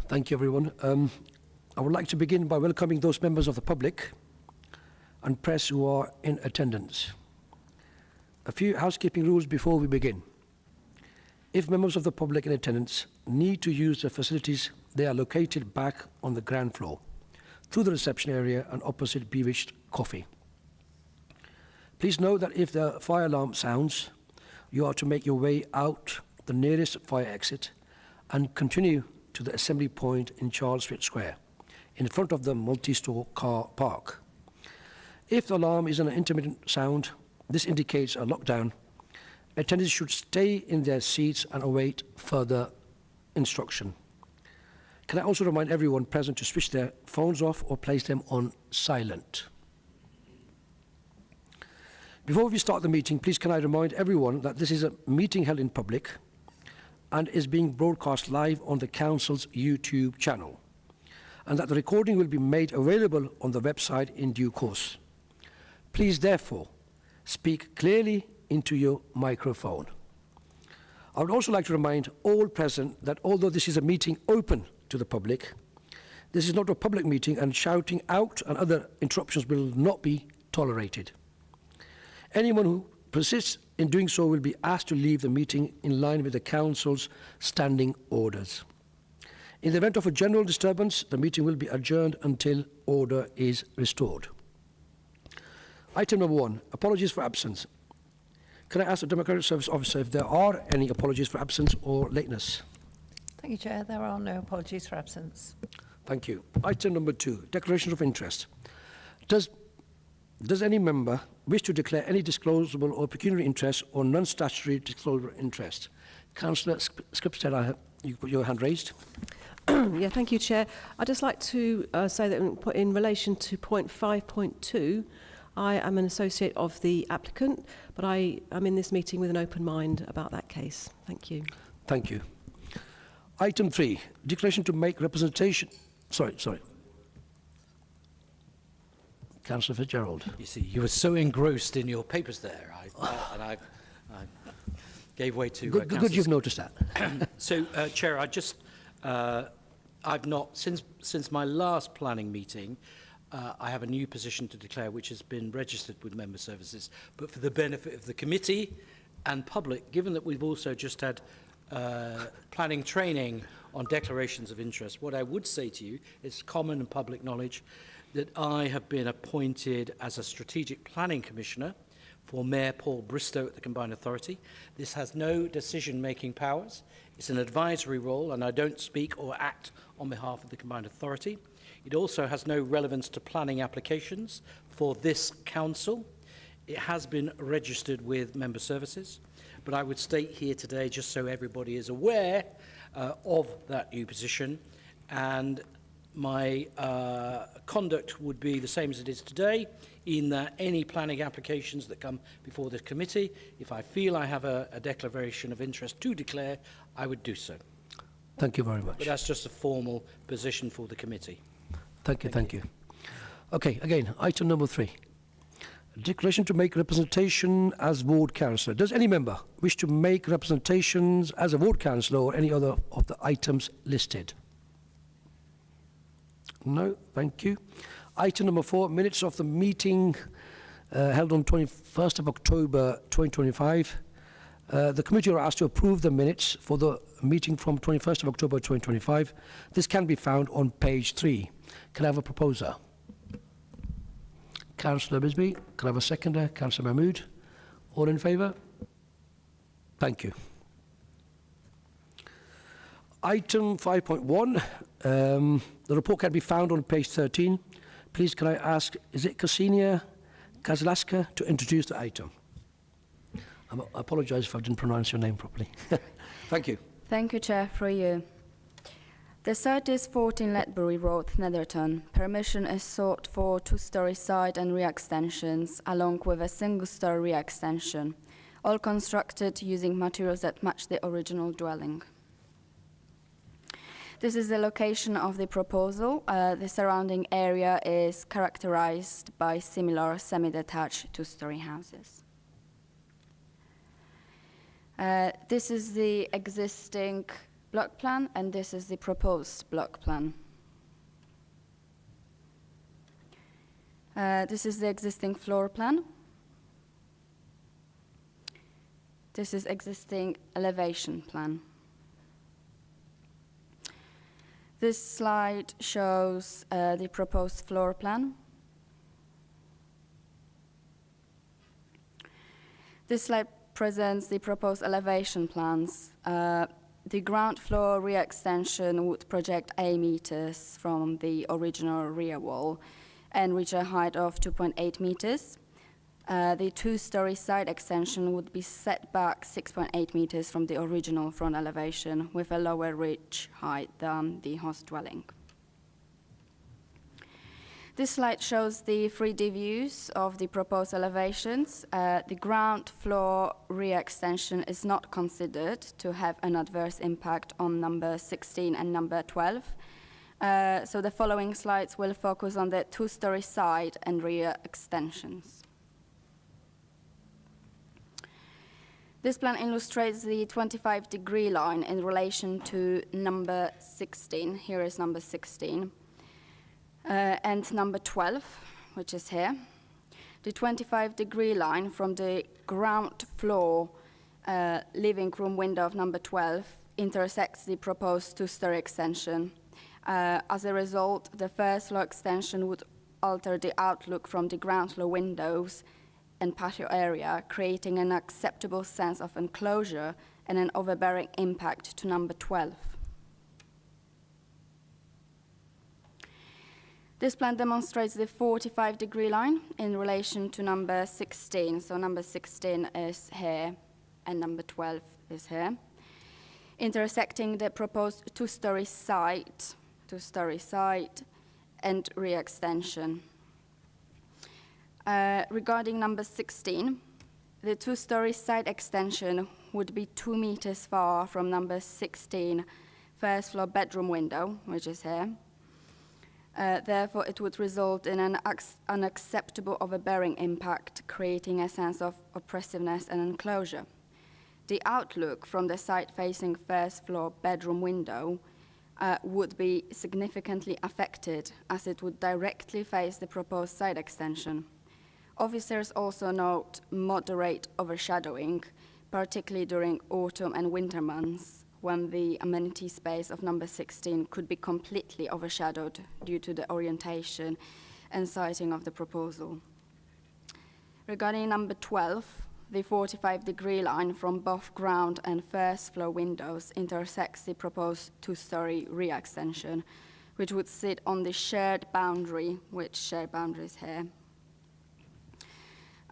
Thank you, everyone. I would like to begin by welcoming those members of the public and press who are in attendance. A few housekeeping rules before we begin. If members of the public in attendance need to use the facilities, they are located back on the ground floor, through the reception area and opposite Bewitched Coffee. Please note that if the fire alarm sounds, you are to make your way out the nearest fire exit and continue to the assembly point in Charles Street Square, in front of the multi-store car park. If the alarm is an intermittent sound, this indicates a lockdown. Attendees should stay in their seats and await further instruction. Can I also remind everyone present to switch their phones off or place them on silent? Before we start the meeting, please can I remind everyone that this is a meeting held in public and is being broadcast live on the Council's YouTube channel, and that the recording will be made available on the website in due course. Please therefore speak clearly into your microphone. I would also like to remind all present that although this is a meeting open to the public, this is not a public meeting and shouting out and other interruptions will not be tolerated. Anyone who persists in doing so will be asked to leave the meeting in line with the Council's standing orders. In the event of a general disturbance, the meeting will be adjourned until order is restored. Item number 1, apologies for absence. Can I ask the Democratic Service Officer if there are any apologies for absence or lateness? Thank you, Chair. There are no apologies for absence. Thank you. Item number 2, declarations of interest. Does any member wish to declare any disclosable or pecuniary interest or non-statutory disclosable interest? Councillor Skripstead, I have your hand raised. Yeah, thank you, Chair. I'd just like to say that in relation to point 5.2, I am an associate of the applicant, but I am in this meeting with an open mind about that case. Thank you. Thank you. Item 3, declaration to make representation. Sorry. Councillor Fitzgerald. You see, you were so engrossed in your papers there, I gave way to... Good you've noticed that. So, Chair, I've not, since my last planning meeting, I have a new position to declare which has been registered with Member Services, but for the benefit of the committee and public, given that we've also just had planning training on declarations of interest, what I would say to you is common and public knowledge that I have been appointed as a Strategic Planning Commissioner for Mayor Paul Bristow at the Combined Authority. This has no decision-making powers. It's an advisory role, and I don't speak or act on behalf of the Combined Authority. It also has no relevance to planning applications for this council. It has been registered with Member Services, but I would state here today, just so everybody is aware of that new position, and my conduct would be the same as it is today, in that any planning applications that come before the committee, if I feel I have a declaration of interest to declare, I would do so. Thank you very much. But that's just a formal position for the committee. Thank you. Okay, again, item number 3. Declaration to make representation as ward councillor. Does any member wish to make representations as a ward councillor or any other of the items listed? No, thank you. Item number 4, minutes of the meeting held on 21st of October 2025. The committee are asked to approve the minutes for the meeting from 21st of October 2025. This can be found on page 3. Can I have a proposer? Councillor Bisbee. Can I have a seconder? Councillor Mahmood. All in favour? Thank you. Item 5.1. The report can be found on page 13. Please can I ask, is it Ksenia Kazlaska to introduce the item? I apologise if I didn't pronounce your name properly. Thank you. Thank you, Chair, for you. The site is 14 Ledbury Road, Netherton. Permission is sought for 2-storey side and rear extensions, along with a single-storey rear extension, all constructed using materials that match the original dwelling. This is the location of the proposal. The surrounding area is characterized by similar semi-detached 2-storey houses. This is the existing block plan, and this is the proposed block plan. This is the existing floor plan. This is existing elevation plan. This slide shows the proposed floor plan. This slide presents the proposed elevation plans. The ground floor rear extension would project 8 meters from the original rear wall and reach a height of 2.8 meters. The two-story side extension would be set back 6.8 meters from the original front elevation with a lower ridge height than the host dwelling. This slide shows the 3D views of the proposed elevations. The ground floor rear extension is not considered to have an adverse impact on number 16 and number 12. So the following slides will focus on the two-story side and rear extensions. This plan illustrates the 25-degree line in relation to number 16. Here is number 16. And number 12, which is here. The 25-degree line from the ground floor living room window of number 12 intersects the proposed two-story extension. As a result, the first floor extension would alter the outlook from the ground floor windows and patio area, creating an acceptable sense of enclosure and an overbearing impact to number 12. This plan demonstrates the 45-degree line in relation to number 16. So number 16 is here, and number 12 is here, intersecting the proposed two-story side and rear extension. Regarding number 16, the two-story side extension would be 2 meters far from number 16 first floor bedroom window, which is here. Therefore, it would result in an unacceptable overbearing impact, creating a sense of oppressiveness and enclosure. The outlook from the side facing first floor bedroom window would be significantly affected, as it would directly face the proposed side extension. Officers also note moderate overshadowing, particularly during autumn and winter months, when the amenity space of number 16 could be completely overshadowed due to the orientation and siting of the proposal. Regarding number 12, the 45-degree line from both ground and first floor windows intersects the proposed two-story rear extension, which would sit on the shared boundary, which shared boundary is here,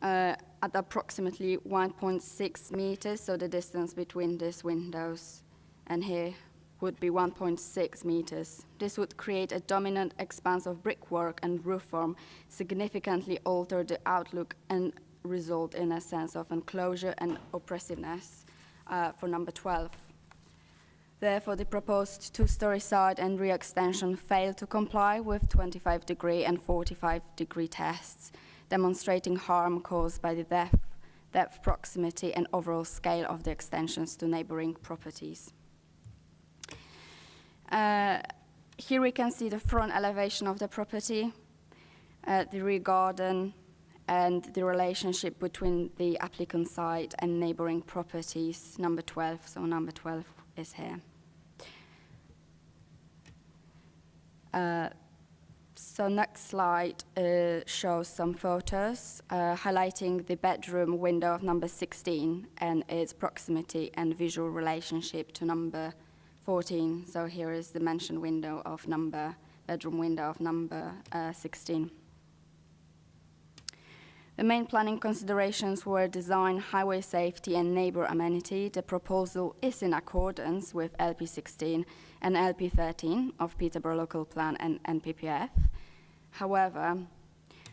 at approximately 1.6 meters, so the distance between these windows and here would be 1.6 meters. This would create a dominant expanse of brickwork and roof form, significantly alter the outlook and result in a sense of enclosure and oppressiveness for number 12. Therefore, the proposed two-story side and rear extension failed to comply with 25-degree and 45-degree tests, demonstrating harm caused by the depth, proximity, and overall scale of the extensions to neighboring properties. Here we can see the front elevation of the property, the rear garden, and the relationship between the applicant site and neighboring properties, number 12. So number 12 is here. So next slide shows some photos highlighting the bedroom window of number 16 and its proximity and visual relationship to number 14. So here is the mentioned window of bedroom window of number 16. The main planning considerations were design, highway safety, and neighbor amenity. The proposal is in accordance with LP 16 and LP 13 of Peterborough Local Plan and NPPF. However,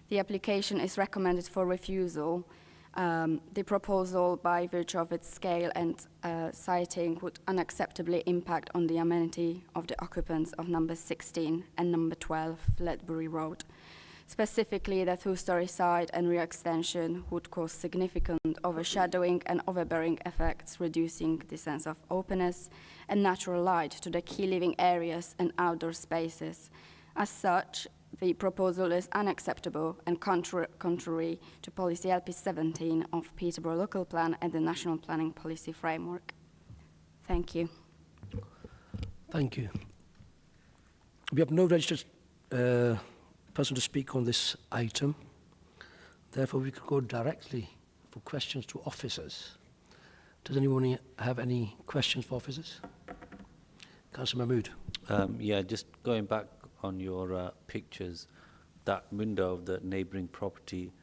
the application is recommended for refusal. The proposal, by virtue of its scale and siting, would unacceptably impact on the amenity of the occupants of number 16 and number 12 Ledbury Road. Specifically, the two-story side and rear extension would cause significant overshadowing and overbearing effects, reducing the sense of openness and natural light to the key living areas and outdoor spaces. As such, the proposal is unacceptable and contrary to Policy LP 17 of Peterborough Local Plan and the National Planning Policy Framework. Thank you. Thank you. We have no registered person to speak on this item. Therefore, we could go directly for questions to officers. Does anyone have any questions for officers? Councillor Mahmood. Yeah, just going back on your pictures, that window of the neighbouring property,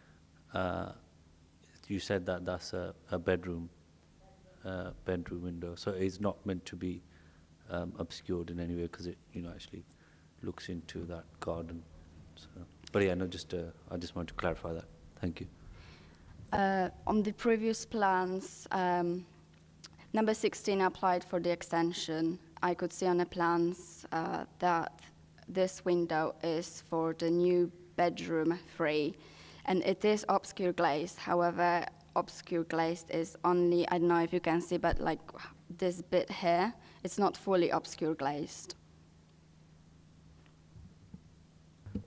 you said that that's a bedroom window, so it's not meant to be obscured in any way because it, actually looks into that garden. So, but yeah, no, I just wanted to clarify that. Thank you. On the previous plans, number 16 applied for the extension. I could see on the plans that this window is for the new bedroom 3, and it is obscure glazed. However, obscure glazed is only, I don't know if you can see, but like this bit here, it's not fully obscure glazed.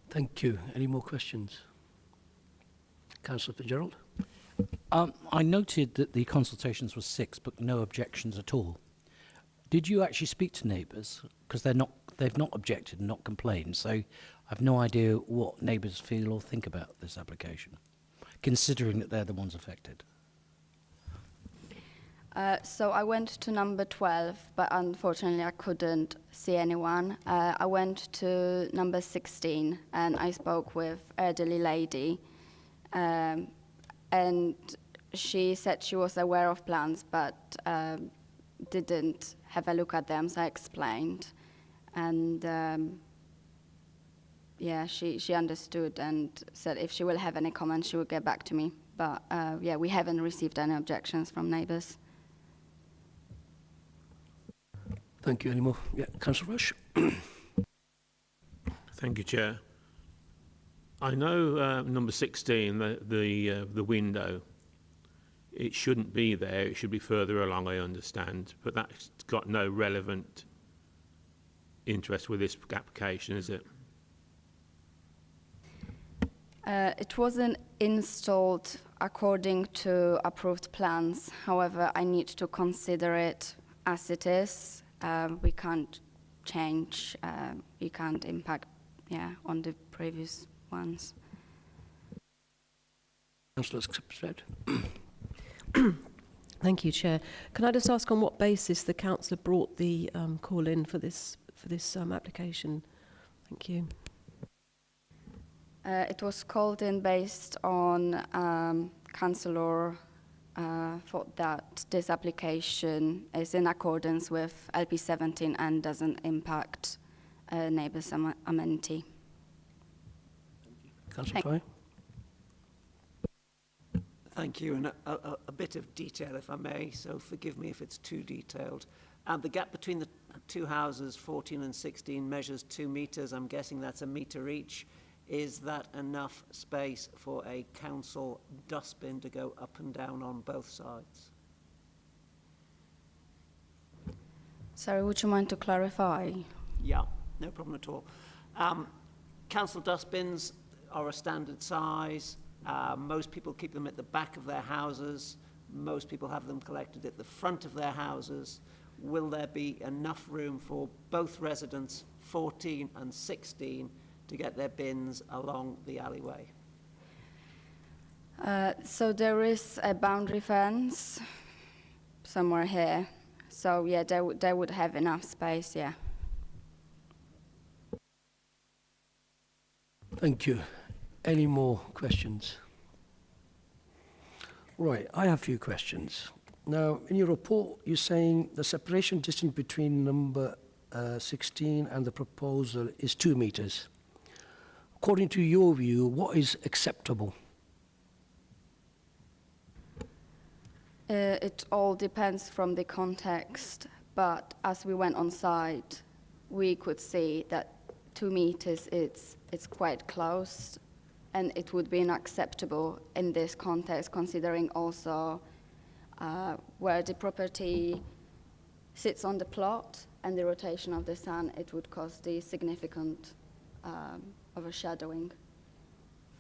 Thank you. Any more questions? Councillor Fitzgerald. I noted that the consultations were 6, but no objections at all. Did you actually speak to neighbours? Because they've not objected and not complained, so I've no idea what neighbours feel or think about this application, considering that they're the ones affected. So I went to number 12, but unfortunately I couldn't see anyone. I went to number 16 and I spoke with an elderly lady, and she said she was aware of plans but didn't have a look at them, so I explained. And yeah, she understood and said if she will have any comments, she will get back to me. But yeah, we haven't received any objections from neighbours. Thank you. Any more? Yeah, Councillor Rush. Thank you, Chair. I know number 16, the window, it shouldn't be there. It should be further along, I understand, but that's got no relevant interest with this application, is it? It wasn't installed according to approved plans. However, I need to consider it as it is. We can't change, we can't impact on the previous ones. Councillor Spread. Thank you, Chair. Can I just ask on what basis the councillor brought the call in for this application? Thank you. It was called in based on councillor thought that this application is in accordance with LP 17 and doesn't impact neighbours' amenity. Councillor Troy. Thank you, and a bit of detail, if I may, so forgive me if it's too detailed. The gap between the two houses, 14 and 16, measures 2 metres. I'm guessing that's a metre each. Is that enough space for a council dustbin to go up and down on both sides? Sorry, would you mind to clarify? Yeah, no problem at all. Council dustbins are a standard size. Most people keep them at the back of their houses. Most people have them collected at the front of their houses. Will there be enough room for both residents, 14 and 16, to get their bins along the alleyway? So there is a boundary fence somewhere here. So yeah, they would have enough space, yeah. Thank you. Any more questions? Right, I have a few questions. Now, in your report, you're saying the separation distance between number 16 and the proposal is 2 metres. According to your view, what is acceptable? It all depends from the context, but as we went on site, we could see that 2 meters, it's quite close. and it would be unacceptable in this context, considering also where the property sits on the plot and the rotation of the sun, it would cause the significant overshadowing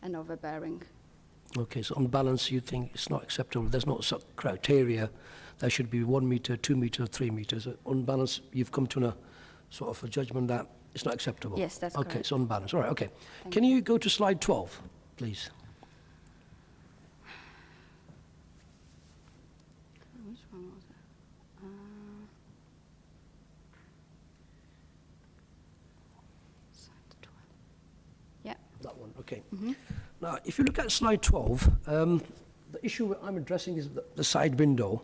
and overbearing. Okay, so on balance, you think it's not acceptable. There's no sort of criteria. There should be 1 metre, 2 metres, 3 metres. On balance, you've come to a sort of a judgment that it's not acceptable. Yes, that's Okay, correct. it's on balance. All right, okay. Thank Can you go to slide 12, please? Which one was it? Slide 12. Yeah. That one, okay. Mm-hmm. Now, if you look at slide 12, the issue I'm addressing is the side window,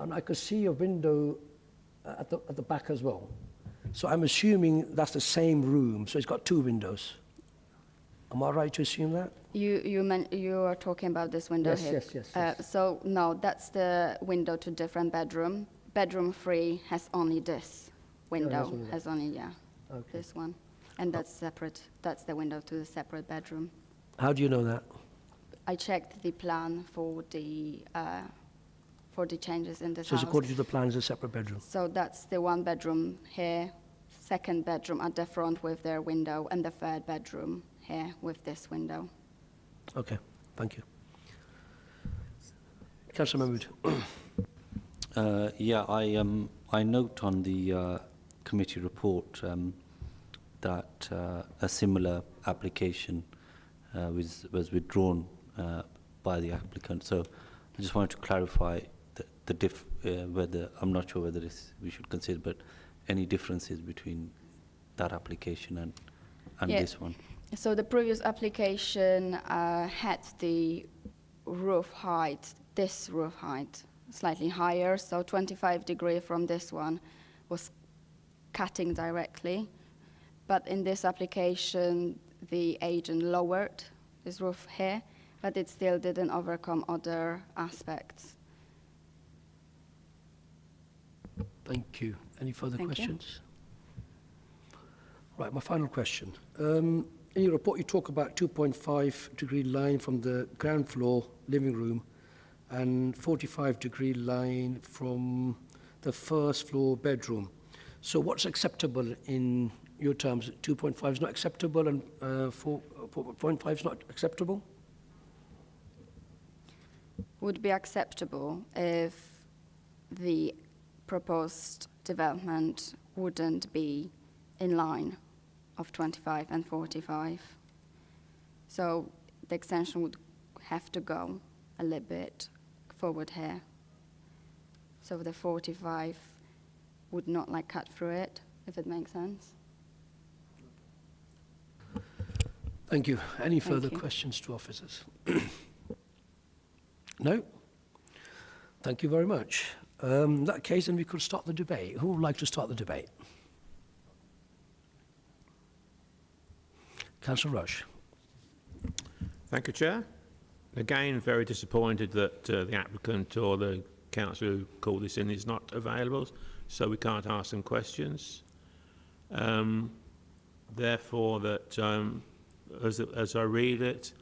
and I could see a window at the back as well. So I'm assuming that's the same room, so it's got 2 windows. Am I right to assume that? You are talking about this window Yes, here. yes. So no, that's the window to different bedroom. Bedroom 3 has only this window. only that. Has only Okay. this one, and that's separate. That's the window to the separate bedroom. How do you know that? I checked the plan for the changes in this So it's house. according to the plan, it's a separate bedroom. So that's the 1 bedroom here, 2nd bedroom at the front with their window, and the 3rd bedroom here with this window. Okay, thank you. Councillor Mahmood. Yeah, I note on the committee report that a similar application was withdrawn by the applicant. So I just wanted to clarify whether, I'm not sure whether we should consider, but any differences between that application and Yeah. this one. So the previous application had the roof height, this roof height, slightly higher, so 25 degree from this one was cutting directly. But in this application, the agent lowered this roof here, but it still didn't overcome other aspects. Thank you. Any further Thank you. questions? Right, my final question. In your report, you talk about 2.5 degree line from the ground floor living room and 45 degree line from the first floor bedroom. So what's acceptable in your terms? 2.5 is not acceptable and 4.5 is not acceptable? Would be acceptable if the proposed development wouldn't be in line of 25 and 45. So the extension would have to go a little bit forward here. So the 45 would not like cut through it, if it makes sense. Thank you. Any Thank further you. questions to officers? No? Thank you very much. In that case, then we could start the debate. Who would like to start the debate? Councillor Rush. Thank you, Chair. Again, very disappointed that the applicant or the councillor who called this in is not available, so we can't ask them questions. Therefore, that as I read it,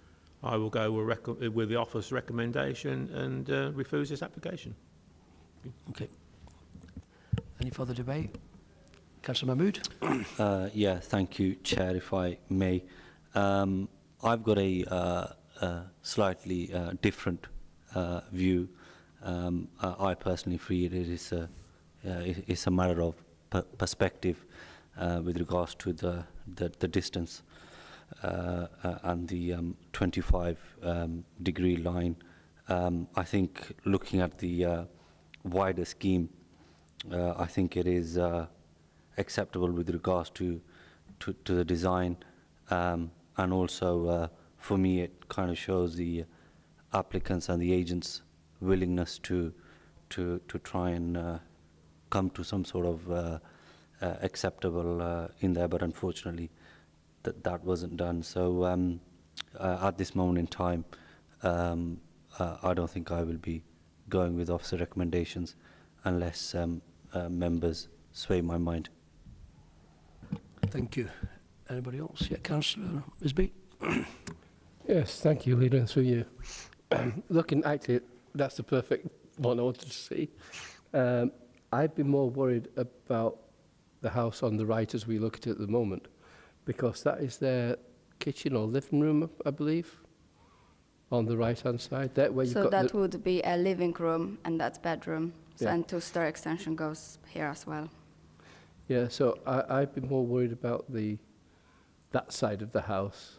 I will go with the office recommendation and refuse this application. Okay. Any further debate? Councillor Mahmood. Yeah, thank you, Chair, if I may. I've got a slightly different view. I personally feel it is a matter of perspective with regards to the distance and the 25 degree line. I think looking at the wider scheme, I think it is acceptable with regards to the design, and also for me it kind of shows the applicants and the agents' willingness to try and come to some sort of acceptable in there, but unfortunately that wasn't done. So at this moment in time, I don't think I will be going with officer recommendations unless members sway my mind. Thank you. Anybody else? Yeah, Councillor Isby. Yes, thank you, Leader, and through you. Looking at it, that's the perfect one I wanted to see. I'd be more worried about the house on the right as we look at it at the moment, because that is their kitchen or living room, I believe, on the right-hand side. That where you've So got that the, would be a living room and that's bedroom. So, Yeah. and two-story extension goes here as well. yeah. So I'd be more worried about that side of the house,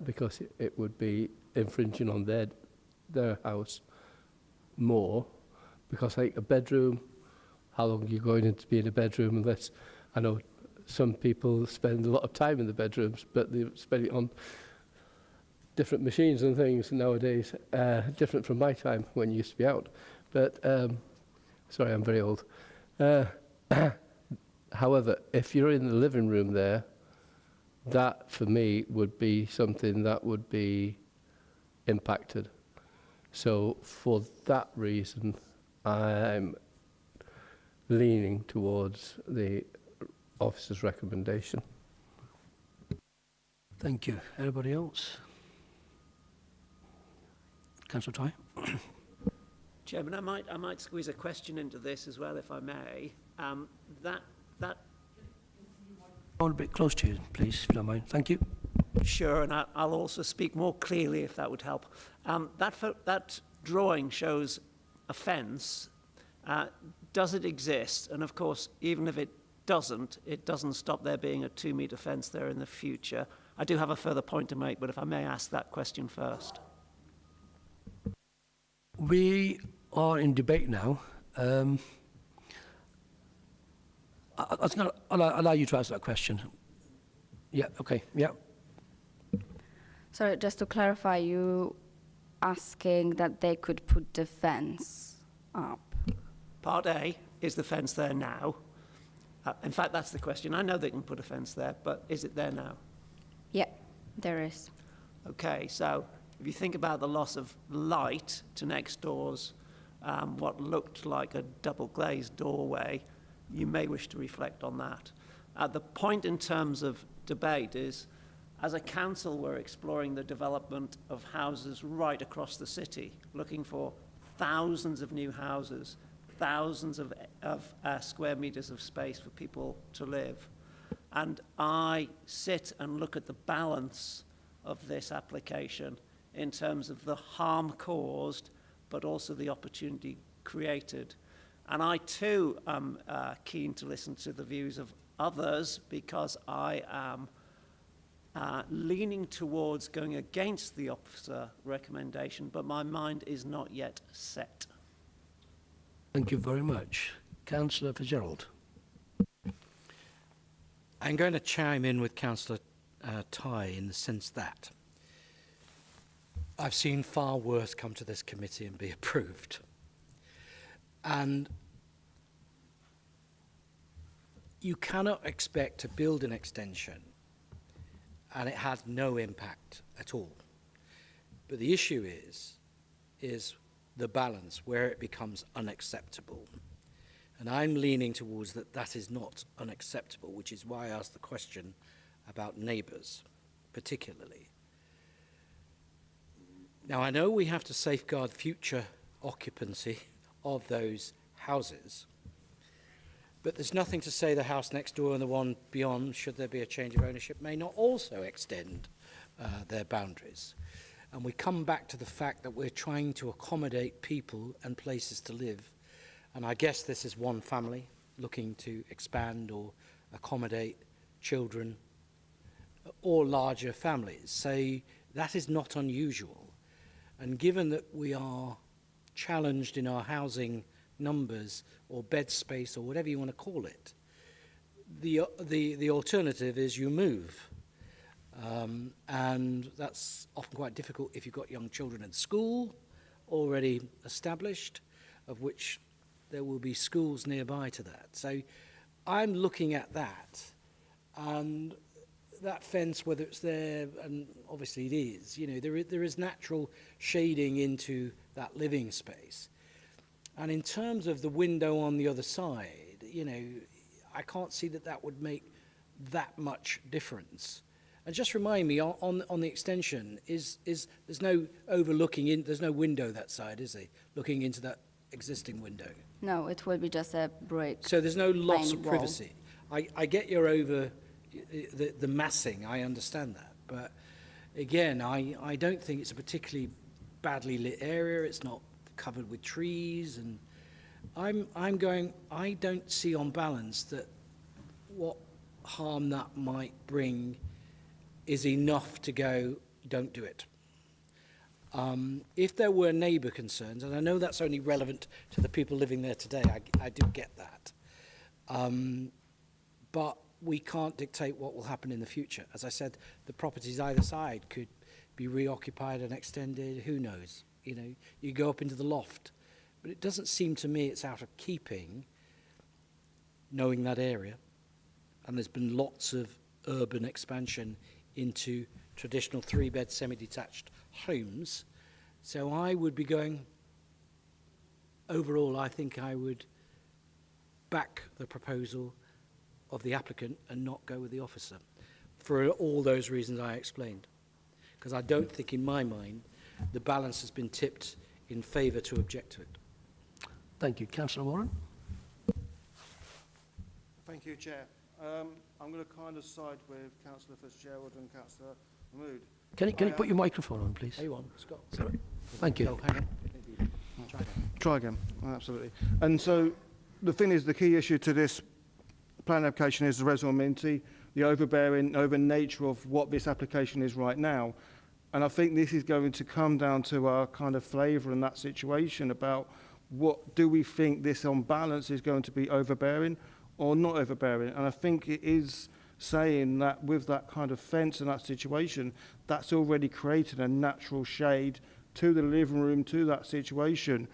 because it would be infringing on their house more, because like a bedroom, how long are you going in to be in a bedroom? Unless, I know some people spend a lot of time in the bedrooms, but they spend it on different machines and things nowadays, different from my time when you used to be out. But, sorry, I'm very old. However, if you're in the living room there, that for me would be something that would be impacted. So for that reason, I'm leaning towards the officer's recommendation. Thank you. Anybody else? Councillor Ty? Chairman, I might squeeze a question into this as well, if I may. That Go a bit close to you, please, if you don't mind. Thank you. Sure, and I'll also speak more clearly if that would help. That drawing shows a fence. Does it exist? And of course, even if it doesn't stop there being a 2-metre fence there in the future. I do have a further point to make, but if I may ask that question first. We are in debate now. I was going to allow you to answer that question. Yeah, okay, yeah. Sorry, just to clarify, you asking that they could put the fence up? Part A, is the fence there now? In fact, that's the question. I know they can put a fence there, but is it there now? Yeah, there is. Okay, so if you think about the loss of light to next door's what looked like a double glazed doorway, you may wish to reflect on that. The point in terms of debate is, as a council, we're exploring the development of houses right across the city, looking for thousands of new houses, thousands of square meters of space for people to live. And I sit and look at the balance of this application in terms of the harm caused, but also the opportunity created. And I too am keen to listen to the views of others, because I am leaning towards going against the officer recommendation, but my mind is not yet set. Thank you very much. Councillor Fitzgerald. I'm going to chime in with Councillor Ty in the sense that I've seen far worse come to this committee and be approved. And you cannot expect to build an extension and it has no impact at all. But the issue is the balance where it becomes unacceptable. And I'm leaning towards that is not unacceptable, which is why I asked the question about neighbours, particularly. Now, I know we have to safeguard future occupancy of those houses, but there's nothing to say the house next door and the one beyond, should there be a change of ownership, may not also extend their boundaries. And we come back to the fact that we're trying to accommodate people and places to live. And I guess this is one family looking to expand or accommodate children or larger families. So that is not unusual. And given that we are challenged in our housing numbers or bed space or whatever you want to call it, the alternative is you move. And that's often quite difficult if you've got young children in school already established, of which there will be schools nearby to that. So I'm looking at that, and that fence, whether it's there, and obviously it is, you know, there is natural shading into that living space. And in terms of the window on the other side, you know, I can't see that would make that much difference. And just remind me, on the extension, is there's no overlooking in, there's no window that side, is there? Looking into that existing window. No, it will be just a brick. So there's no loss plain of wall. privacy. I get you're over the massing, I understand that. But again, I don't think it's a particularly badly lit area. It's not covered with trees. And I'm going, I don't see on balance that what harm that might bring is enough to go, don't do it. If there were neighbour concerns, and I know that's only relevant to the people living there today, I do get that. But we can't dictate what will happen in the future. As I said, the properties either side could be reoccupied and extended, who knows? You know, you go up into the loft. But it doesn't seem to me it's out of keeping, knowing that area. And there's been lots of urban expansion into traditional 3-bed semi-detached homes. So I would be going, overall, I think I would back the proposal of the applicant and not go with the officer for all those reasons I explained. Because I don't think in my mind the balance has been tipped in favour to object to it. Thank you. Councillor Warren? Thank you, Chair. I'm going to kind of side with Councillor Fitzgerald and Councillor Mahmood. Can you put your microphone on, please? Are you on, Scott? Sorry. Thank you. Oh, hang on. Try again. Try again, absolutely. And so the thing is, the key issue to this plan application is the res amenity, the overbearing, over nature of what this application is right now. And I think this is going to come down to our kind of flavour in that situation about what do we think this on balance is going to be overbearing or not overbearing. And I think it is saying that with that kind of fence and that situation, that's already created a natural shade to the living room, to that situation.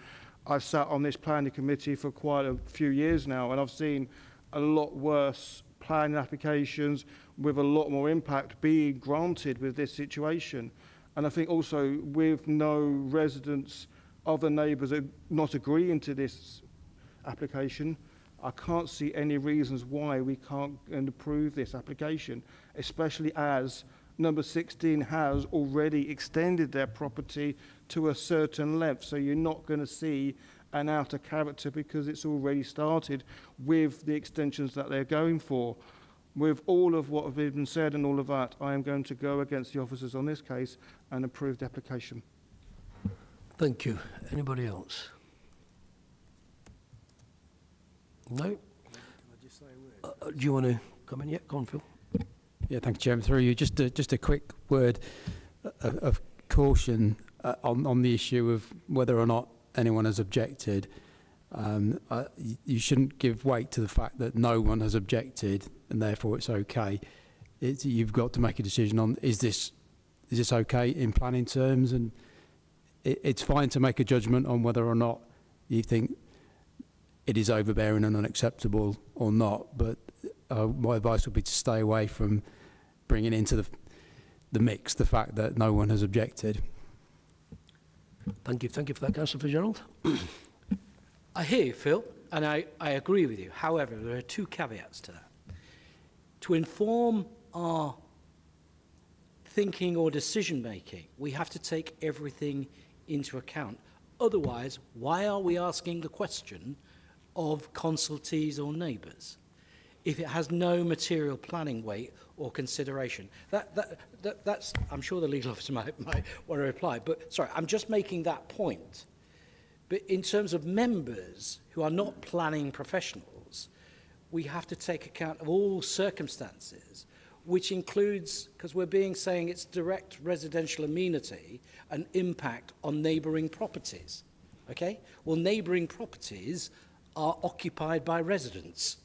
I've sat on this planning committee for quite a few years now, and I've seen a lot worse planning applications with a lot more impact being granted with this situation. And I think also with no residents, other neighbours are not agreeing to this application, I can't see any reasons why we can't approve this application, especially as number 16 has already extended their property to a certain length. So you're not going to see an outer character because it's already started with the extensions that they're going for. With all of what has been said and all of that, I am going to go against the officers on this case and approve the application. Thank you. Anybody else? No? Do you want to come in? Yeah, go on, Phil. Yeah, thank you, Chairman. Through you, just a quick word of caution on the issue of whether or not anyone has objected. You shouldn't give weight to the fact that no one has objected and therefore it's okay. You've got to make a decision on is this okay in planning terms, and it's fine to make a judgment on whether or not you think it is overbearing and unacceptable or not, but my advice would be to stay away from bringing into the mix the fact that no one has objected. Thank you for that, Councillor Fitzgerald. I hear you, Phil, and I agree with you. However, there are two caveats to that. To inform our thinking or decision making, we have to take everything into account. Otherwise, why are we asking the question of consultees or neighbours if it has no material planning weight or consideration? That's, I'm sure the legal officer might want to reply, but sorry, I'm just making that point. But in terms of members who are not planning professionals, we have to take account of all circumstances, which includes, because we're saying it's direct residential amenity and impact on neighbouring properties. Okay? Well, neighbouring properties are occupied by residents.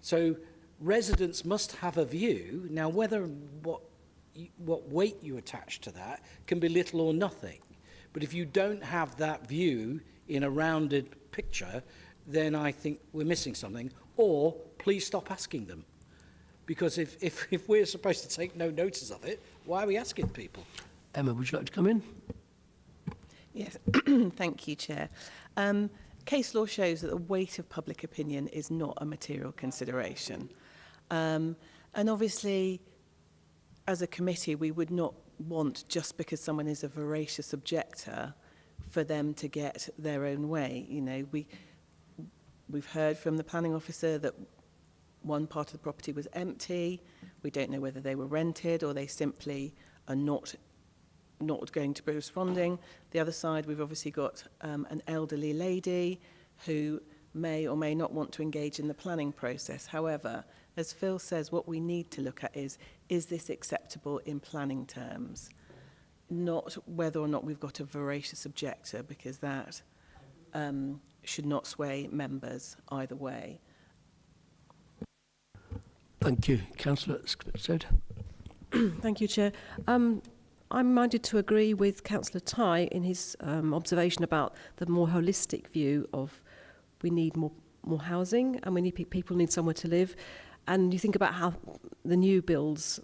So residents must have a view. Now, whether what weight you attach to that can be little or nothing. But if you don't have that view in a rounded picture, then I think we're missing something. Or please stop asking them. Because if we're supposed to take no notice of it, why are we asking people? Emma, would you like to come in? Yes, thank you, Chair. Case law shows that the weight of public opinion is not a material consideration. And obviously, as a committee, we would not want, just because someone is a voracious objector, for them to get their own way. You know, we've heard from the planning officer that one part of the property was empty. We don't know whether they were rented or they simply are not going to be responding. The other side, we've obviously got an elderly lady who may or may not want to engage in the planning process. However, as Phil says, what we need to look at is this acceptable in planning terms? Not whether or not we've got a voracious objector, because that should not sway members either way. Thank you. Councillor Said. Thank you, Chair. I'm minded to agree with Councillor Ty in his observation about the more holistic view of we need more housing and we need people need somewhere to live. And you think about how the new builds,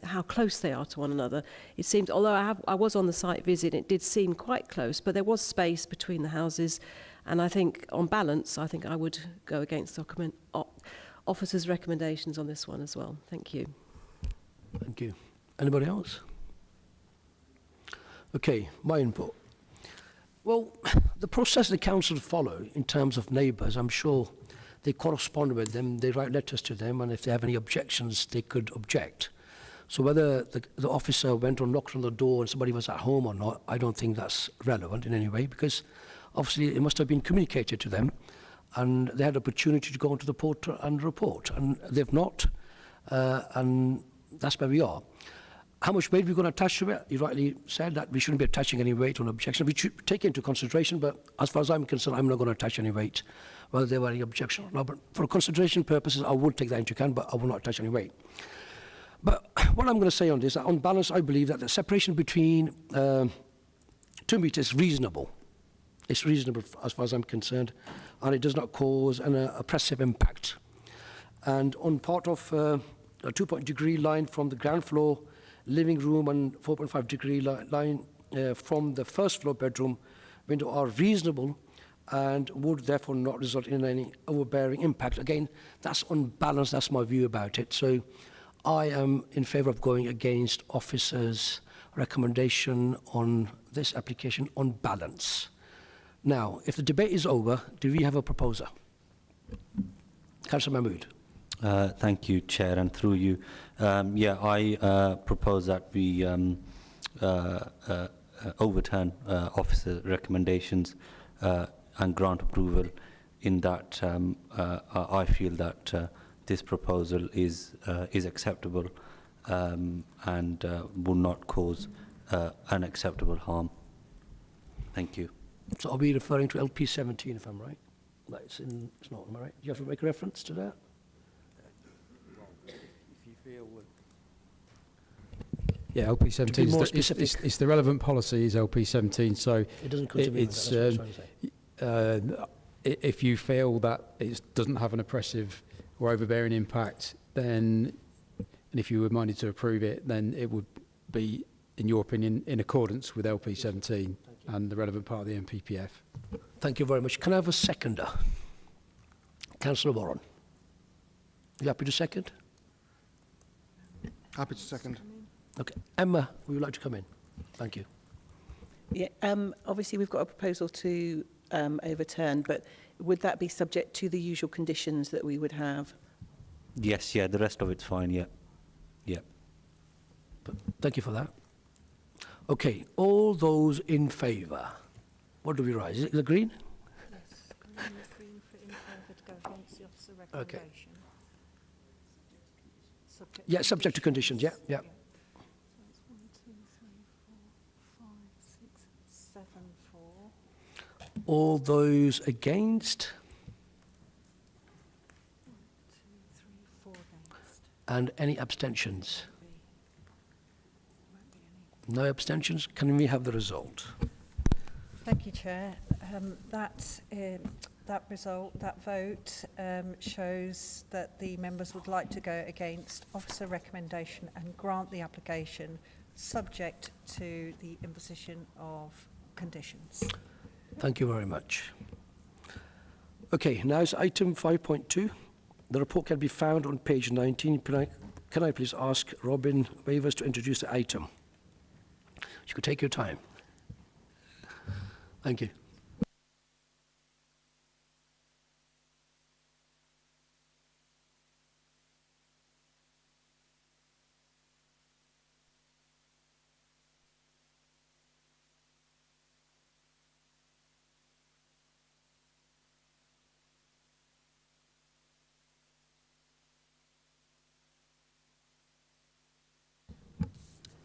how close they are to one another. It seemed, although I was on the site visit, it did seem quite close, but there was space between the houses. And I think, on balance, I think I would go against the officer's recommendations on this one as well. Thank you. Thank you. Anybody else? Okay, my input. Well, the process the council follow in terms of neighbours, I'm sure they correspond with them, they write letters to them, and if they have any objections, they could object. So whether the officer went or knocked on the door and somebody was at home or not, I don't think that's relevant in any way, because obviously it must have been communicated to them, and they had opportunity to go onto the portal and report, and they've not, and that's where we are. How much weight are we going to attach to it? You rightly said that we shouldn't be attaching any weight on objection. We should take into consideration, but as far as I'm concerned, I'm not going to attach any weight, whether there were any objection or not. But for consideration purposes, I would take that into account, but I will not attach any weight. But what I'm going to say on this, on balance, I believe that the separation between 2 meters is reasonable. It's reasonable as far as I'm concerned, and it does not cause an oppressive impact. And on part of a 2-degree line from the ground floor living room and 4.5-degree line from the first floor bedroom window are reasonable and would therefore not result in any overbearing impact. Again, that's on balance, that's my view about it. So I am in favour of going against officers' recommendation on this application on balance. Now, if the debate is over, do we have a proposer? Councillor Mahmood. Thank you, Chair, and through you. I propose that we overturn officer recommendations and grant approval in that I feel that this proposal is acceptable and will not cause unacceptable harm. Thank you. So are we referring to LP 17, if I'm right? It's not, am I right? Do you have to make a reference to that? Yeah, LP 17 more it's the relevant policy is LP 17. So it doesn't come to me. it's if you feel that it doesn't have an oppressive or overbearing impact, then, and if you were minded to approve it, then it would be, in your opinion, in accordance with LP 17 and the relevant part of the MPPF. Thank you very much. Can I have a seconder? Councillor Warren. You happy to second? Happy to second. Okay. Emma, would you like to come in? Thank you. Yeah, obviously we've got a proposal to overturn, but would that be subject to the usual conditions that we would have? Yes, yeah, the rest of it's fine, yeah. But thank you for that. Okay, all those in favour. What do we write? Is it the green? Yes, green for in favour to go against the officer recommendation. Subject Yeah, subject to conditions, yeah. So it's 1, 2, 3, 4, 5, 6, 7 for. All those against? 1, 2, 3, 4 against. And any abstentions? Won't be any. No abstentions? Can we have the result? Thank you, Chair. That vote shows that the members would like to go against officer recommendation and grant the application subject to the imposition of conditions. Thank you very much. Okay, now it's item 5.2. The report can be found on page 19. can I please ask Robin Wavers to introduce the item? You could take your time. Thank you.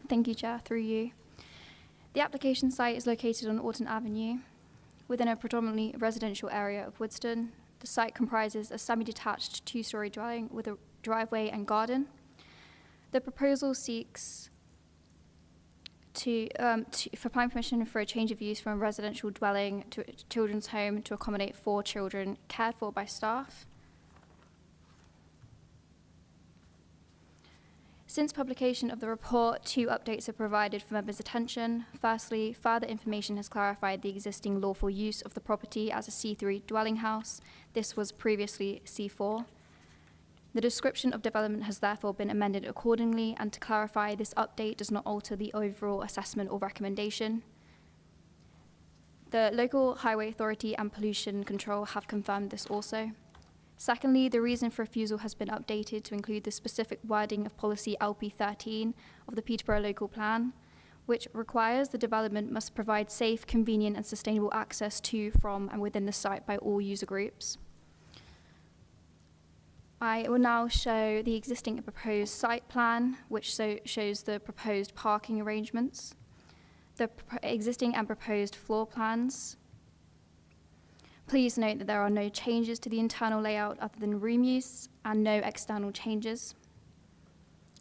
Thank you, Chair, through you. The application site is located on Orton Avenue, within a predominantly residential area of Woodston. The site comprises a semi-detached two-storey dwelling with a driveway and garden. The proposal seeks for planning permission for a change of use from a residential dwelling to a children's home to accommodate 4 children cared for by staff. Since publication of the report, 2 updates are provided for members' attention. Firstly, further information has clarified the existing lawful use of the property as a C3 dwelling house. This was previously C4. The description of development has therefore been amended accordingly, and to clarify, this update does not alter the overall assessment or recommendation. The Local Highway Authority and Pollution Control have confirmed this also. Secondly, the reason for refusal has been updated to include the specific wording of policy LP13 of the Peterborough Local Plan, which requires the development must provide safe, convenient and sustainable access to, from and within the site by all user groups. I will now show the existing and proposed site plan, which shows the proposed parking arrangements, the existing and proposed floor plans. Please note that there are no changes to the internal layout other than room use and no external changes,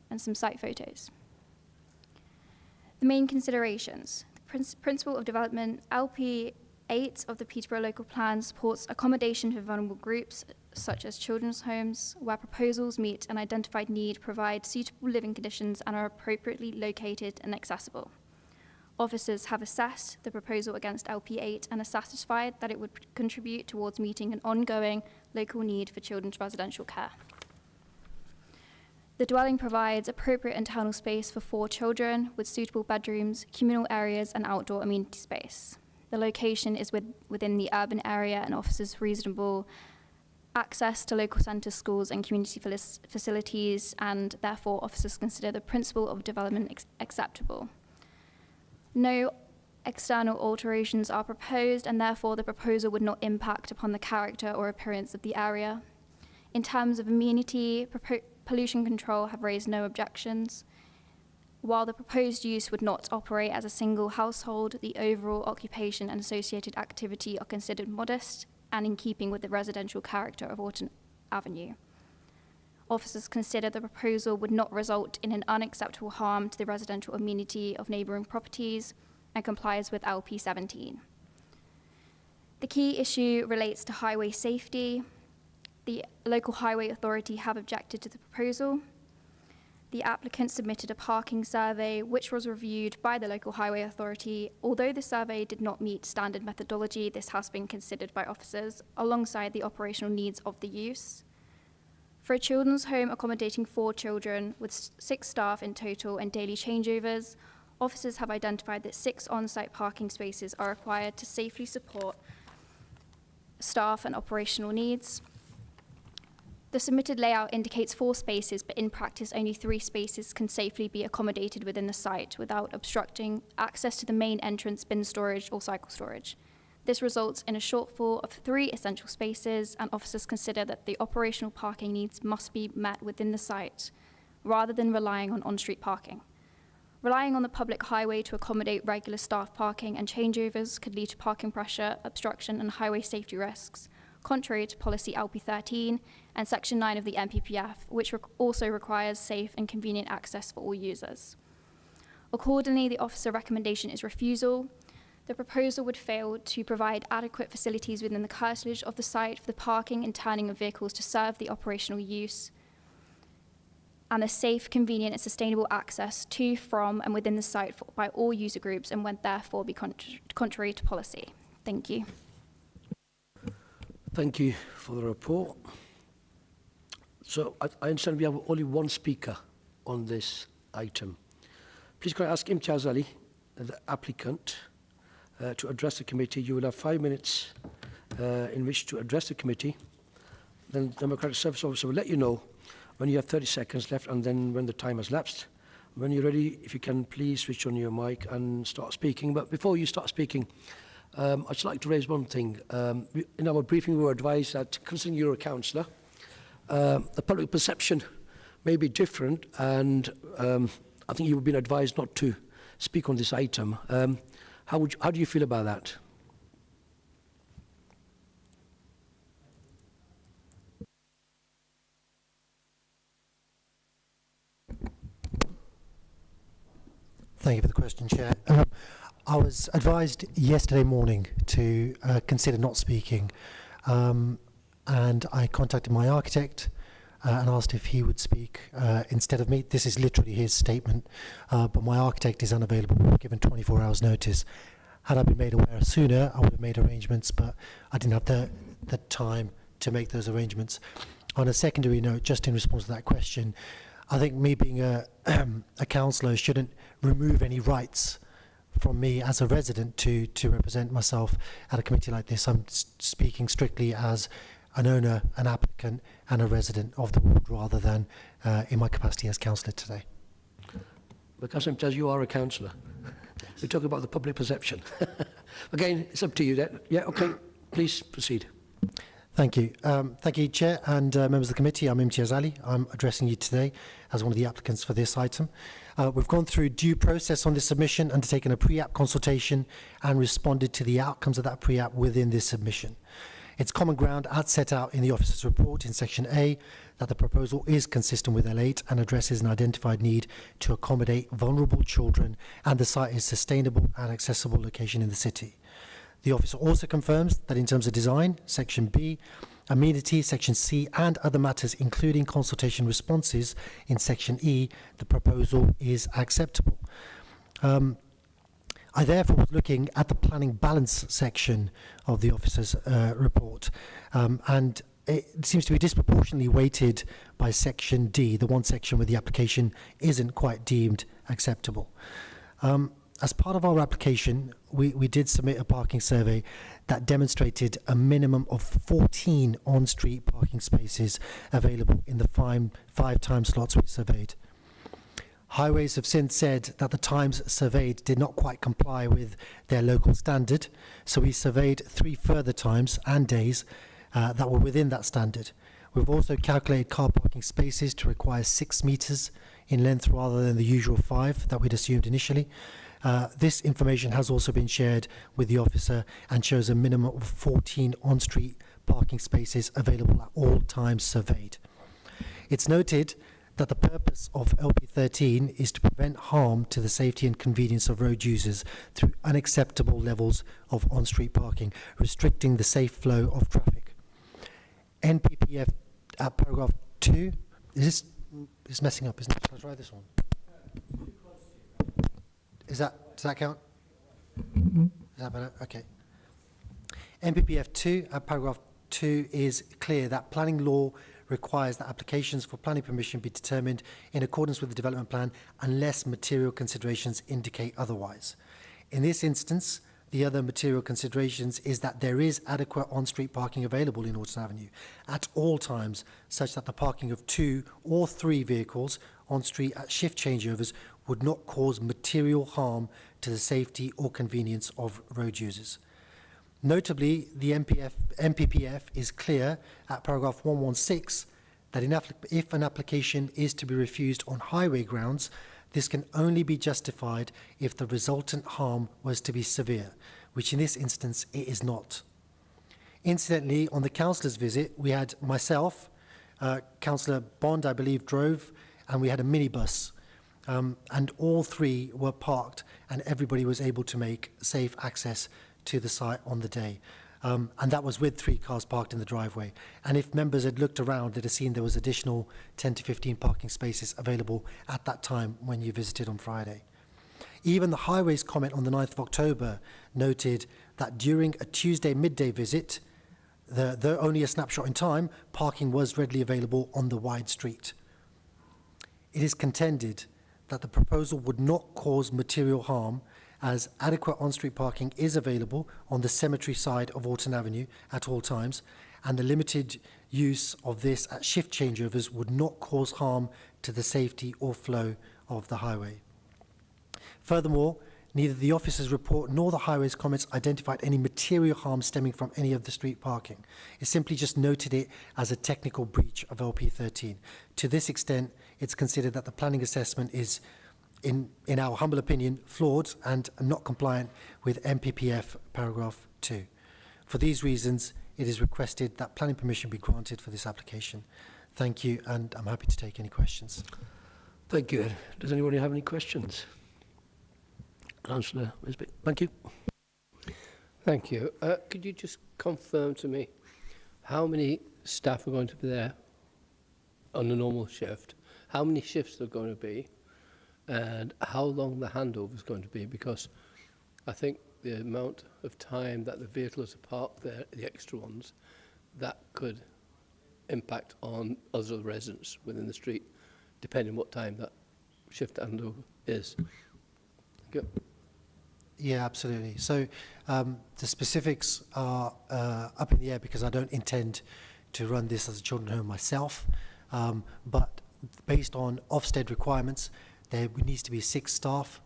and some site photos. The main considerations. The principle of development, LP8 of the Peterborough Local Plan supports accommodation for vulnerable groups such as children's homes, where proposals meet an identified need, provide suitable living conditions and are appropriately located and accessible. Officers have assessed the proposal against LP8 and are satisfied that it would contribute towards meeting an ongoing local need for children's residential care. The dwelling provides appropriate internal space for 4 children with suitable bedrooms, communal areas and outdoor amenity space. The location is within the urban area and offers reasonable access to local centres, schools and community facilities, and therefore officers consider the principle of development acceptable. No external alterations are proposed, and therefore the proposal would not impact upon the character or appearance of the area. In terms of amenity, pollution control have raised no objections. While the proposed use would not operate as a single household, the overall occupation and associated activity are considered modest and in keeping with the residential character of Orton Avenue. Officers consider the proposal would not result in an unacceptable harm to the residential amenity of neighbouring properties and complies with LP17. The key issue relates to highway safety. The Local Highway Authority have objected to the proposal. The applicant submitted a parking survey, which was reviewed by the Local Highway Authority. Although the survey did not meet standard methodology, this has been considered by officers alongside the operational needs of the use. For a children's home accommodating 4 children with 6 staff in total and daily changeovers, officers have identified that 6 on-site parking spaces are required to safely support staff and operational needs. The submitted layout indicates 4 spaces, but in practice only 3 spaces can safely be accommodated within the site without obstructing access to the main entrance, bin storage or cycle storage. This results in a shortfall of 3 essential spaces, and officers consider that the operational parking needs must be met within the site, rather than relying on on-street parking. Relying on the public highway to accommodate regular staff parking and changeovers could lead to parking pressure, obstruction, and highway safety risks, contrary to policy LP13 and Section 9 of the NPPF, which also requires safe and convenient access for all users. Accordingly, the officer recommendation is refusal. The proposal would fail to provide adequate facilities within the curtilage of the site for the parking and turning of vehicles to serve the operational use, and a safe, convenient and sustainable access to, from and within the site by all user groups, and would therefore be contrary to policy. Thank you. Thank you for the report. So I understand we have only one speaker on this item. Please can I ask Imtiaz Ali, the applicant, to address the committee. You will have 5 minutes in which to address the committee. Then the Democratic Service Officer will let you know when you have 30 seconds left and then when the time has lapsed. When you're ready, if you can please switch on your mic and start speaking. But before you start speaking, I'd just like to raise one thing. In our briefing, we were advised that, considering you're a councillor, the public perception may be different, and I think you've been advised not to speak on this item. How do you feel about that? Thank you for the question, Chair. I was advised yesterday morning to consider not speaking, and I contacted my architect and asked if he would speak instead of me. This is literally his statement, but my architect is unavailable. We were given 24 hours notice. Had I been made aware sooner, I would have made arrangements, but I didn't have the time to make those arrangements. On a secondary note, just in response to that question, I think me being a councillor shouldn't remove any rights from me as a resident to represent myself at a committee like this. I'm speaking strictly as an owner, an applicant and a resident of the ward rather than in my capacity as councillor today. But Councillor Imtiaz, you are a councillor. We're talking about the public perception. Again, it's up to you then. Yeah, okay, please proceed. Thank you. Thank you, Chair and members of the committee. I'm Imtiaz Ali. I'm addressing you today as one of the applicants for this item. We've gone through due process on this submission, undertaken a pre-app consultation and responded to the outcomes of that pre-app within this submission. It's common ground as set out in the officer's report in section A that the proposal is consistent with L8 and addresses an identified need to accommodate vulnerable children, and the site is sustainable and accessible location in the city. The officer also confirms that in terms of design, section B, amenity, section C, and other matters, including consultation responses in section E, the proposal is acceptable. I therefore was looking at the planning balance section of the officer's report, and it seems to be disproportionately weighted by section D, the one section where the application isn't quite deemed acceptable. As part of our application, we did submit a parking survey that demonstrated a minimum of 14 on-street parking spaces available in the five time slots we surveyed. Highways have since said that the times surveyed did not quite comply with their local standard, so we surveyed 3 further times and days that were within that standard. We've also calculated car parking spaces to require 6 metres in length rather than the usual 5 that we'd assumed initially. This information has also been shared with the officer and shows a minimum of 14 on-street parking spaces available at all times surveyed. It's noted that the purpose of LP13 is to prevent harm to the safety and convenience of road users through unacceptable levels of on-street parking, restricting the safe flow of traffic. NPPF at paragraph 2, is this messing up, isn't it? Shall I try this one? Does that count? Is that better? Okay. NPPF 2 at paragraph 2 is clear that planning law requires that applications for planning permission be determined in accordance with the development plan unless material considerations indicate otherwise. In this instance, the other material considerations is that there is adequate on-street parking available in Alton Avenue at all times, such that the parking of 2 or 3 vehicles on street at shift changeovers would not cause material harm to the safety or convenience of road users. Notably, the NPPF is clear at paragraph 116 that if an application is to be refused on highway grounds, this can only be justified if the resultant harm was to be severe, which in this instance it is not. Incidentally, on the councillor's visit, we had myself, Councillor Bond, I believe, drove, and we had a minibus. And all 3 were parked and everybody was able to make safe access to the site on the day. And that was with 3 cars parked in the driveway. And if members had looked around, they'd have seen there was additional 10 to 15 parking spaces available at that time when you visited on Friday. Even the Highways comment on the 9th of October noted that during a Tuesday midday visit, though only a snapshot in time, parking was readily available on the wide street. It is contended that the proposal would not cause material harm as adequate on-street parking is available on the cemetery side of Alton Avenue at all times, and the limited use of this at shift changeovers would not cause harm to the safety or flow of the highway. Furthermore, neither the officer's report nor the highway's comments identified any material harm stemming from any of the street parking. It simply just noted it as a technical breach of LP13. To this extent, it's considered that the planning assessment is, in our humble opinion, flawed and not compliant with MPPF paragraph 2. For these reasons, it is requested that planning permission be granted for this application. Thank you, and I'm happy to take any questions. Thank you. Does anybody have any questions? Councillor Wisbech. Thank you. Thank you. Could you just confirm to me how many staff are going to be there on a normal shift? How many shifts there are going to be? And how long the handover is going to be? Because I think the amount of time that the vehicles are parked there, the extra ones, that could impact on other residents within the street, depending what time that shift handover is. Thank you. Yeah, absolutely. So the specifics are up in the air because I don't intend to run this as a children's home myself. But based on Ofsted requirements, there needs to be 6 staff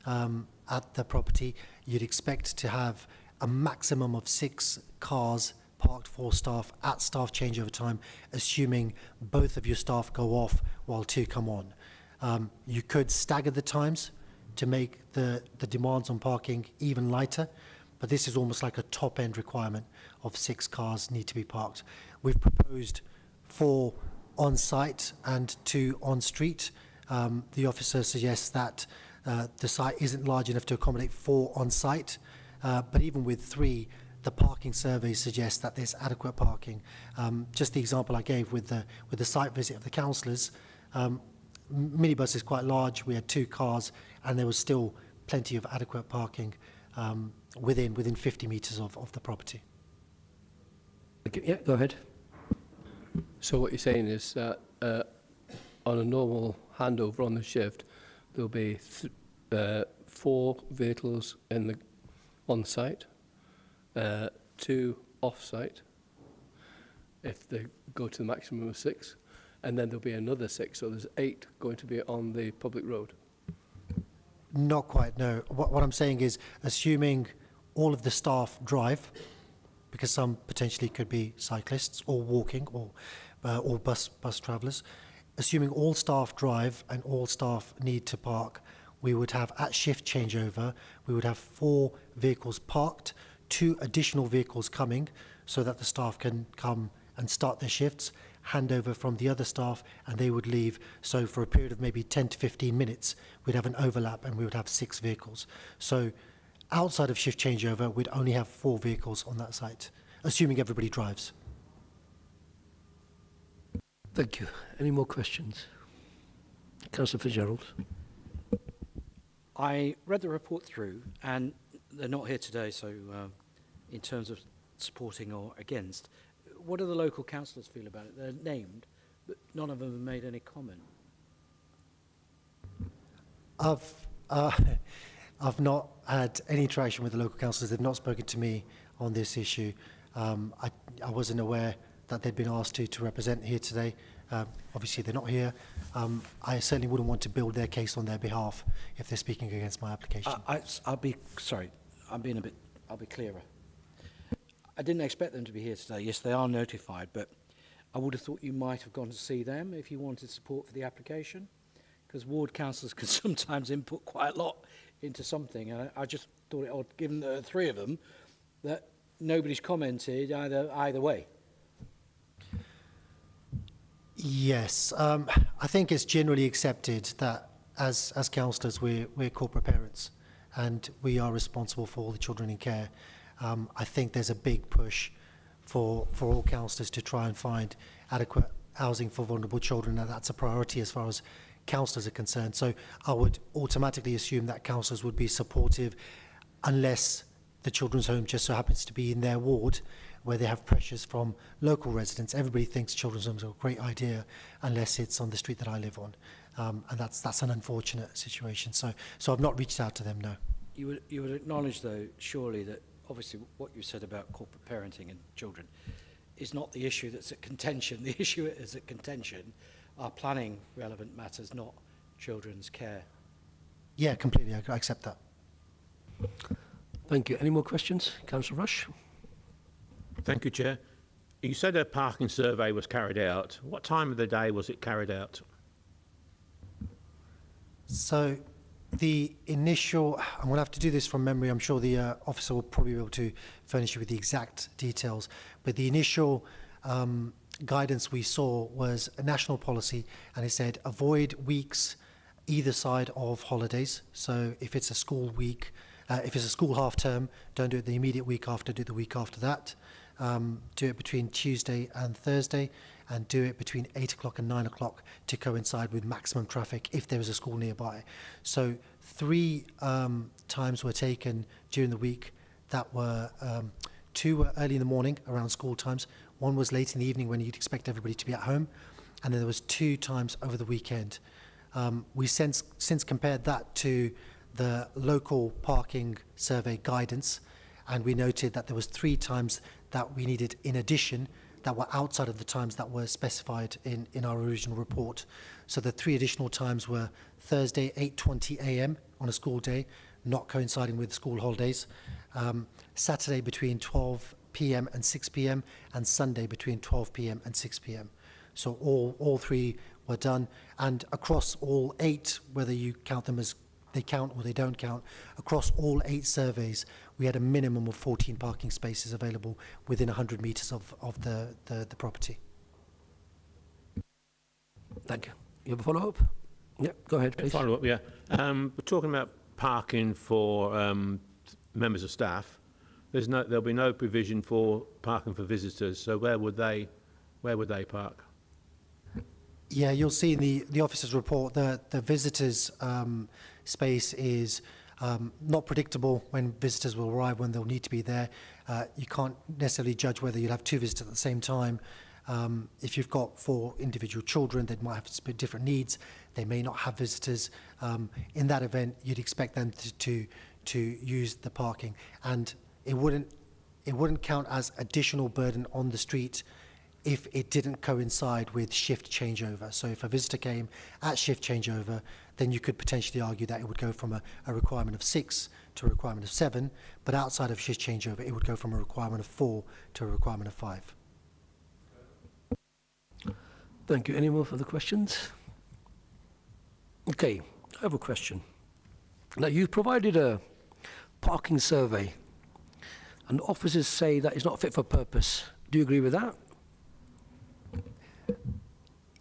at the property. You'd expect to have a maximum of 6 cars parked for staff at staff changeover time, assuming both of your staff go off while 2 come on. You could stagger the times to make the demands on parking even lighter, but this is almost like a top-end requirement of 6 cars need to be parked. We've proposed 4 on-site and 2 on-street. The officer suggests that the site isn't large enough to accommodate 4 on-site, but even with 3, the parking survey suggests that there's adequate parking. Just the example I gave with the site visit of the councillors, minibus is quite large. We had 2 cars, and there was still plenty of adequate parking within 50 metres of the property. Okay, yeah, go ahead. So what you're saying is that on a normal handover on the shift, there'll be 4 vehicles on site, 2 off site, if they go to the maximum of 6, and then there'll be another 6, so there's 8 going to be on the public road. Not quite, no. What I'm saying is, assuming all of the staff drive, because some potentially could be cyclists or walking or bus travellers, assuming all staff drive and all staff need to park, we would have, at shift changeover, we would have 4 vehicles parked, 2 additional vehicles coming, so that the staff can come and start their shifts, hand over from the other staff, and they would leave. So for a period of maybe 10 to 15 minutes, we'd have an overlap and we would have 6 vehicles. So outside of shift changeover, we'd only have 4 vehicles on that site, assuming everybody drives. Thank you. Any more questions? Councillor Fitzgerald. I read the report through, and they're not here today, so in terms of supporting or against, what do the local councillors feel about it? They're named, but none of them have made any comment. I've not had any interaction with the local councillors. They've not spoken to me on this issue. I wasn't aware that they'd been asked to represent here today. Obviously, they're not here. I certainly wouldn't want to build their case on their behalf if they're speaking against my application. I'll be sorry. I'll be clearer. I didn't expect them to be here today. Yes, they are notified, but I would have thought you might have gone to see them if you wanted support for the application, because ward councillors can sometimes input quite a lot into something. And I just thought it odd, given the 3 of them, that nobody's commented either way. Yes, I think it's generally accepted that as councillors we're corporate parents and we are responsible for all the children in care. I think there's a big push for all councillors to try and find adequate housing for vulnerable children, and that's a priority as far as councillors are concerned. So I would automatically assume that councillors would be supportive, unless the children's home just so happens to be in their ward where they have pressures from local residents. Everybody thinks children's homes are a great idea unless it's on the street that I live on. and that's an unfortunate situation. So I've not reached out to them, no. You would acknowledge, though, surely, that obviously what you said about corporate parenting and children is not the issue that's at contention. The issue is at contention are planning relevant matters, not children's care. Yeah, completely. I accept that. Thank you. Any more questions? Councillor Rush? Thank you, Chair. You said a parking survey was carried out. What time of the day was it carried out? So the initial, I'm going to have to do this from memory. I'm sure the officer will probably be able to furnish you with the exact details. But the initial guidance we saw was a national policy, and it said avoid weeks either side of holidays. So if it's a school week, if it's a school half term, don't do it the immediate week after, do it the week after that. Do it between Tuesday and Thursday, and do it between 8 o'clock and 9 o'clock to coincide with maximum traffic if there is a school nearby. So 3 times were taken during the week that were 2 were early in the morning around school times, 1 was late in the evening when you'd expect everybody to be at home, and then there was 2 times over the weekend. We since compared that to the local parking survey guidance, and we noted that there was 3 times that we needed in addition that were outside of the times that were specified in our original report. So the 3 additional times were Thursday 8:20 a.m. on a school day, not coinciding with school holidays, Saturday between 12 p.m. and 6 p.m, and Sunday between 12 p.m. and 6 p.m. So all 3 were done, and across all 8, whether you count them as they count or they don't count, across all 8 surveys, we had a minimum of 14 parking spaces available within 100 metres of the property. Thank you. You have a follow-up? Yeah, go ahead, please. Follow-up, yeah. We're talking about parking for members of staff. There'll be no provision for parking for visitors, so where would they park? Yeah, you'll see in the officer's report that the visitors' space is not predictable when visitors will arrive, when they'll need to be there. You can't necessarily judge whether you'll have 2 visitors at the same time. If you've got 4 individual children, they might have different needs. They may not have visitors. In that event, you'd expect them to use the parking, and it wouldn't count as additional burden on the street if it didn't coincide with shift changeover. So if a visitor came at shift changeover, then you could potentially argue that it would go from a requirement of 6 to a requirement of 7, but outside of shift changeover, it would go from a requirement of 4 to a requirement of 5. Thank you. Any more further questions? Okay, I have a question. Now, you've provided a parking survey, and officers say that it's not fit for purpose. Do you agree with that?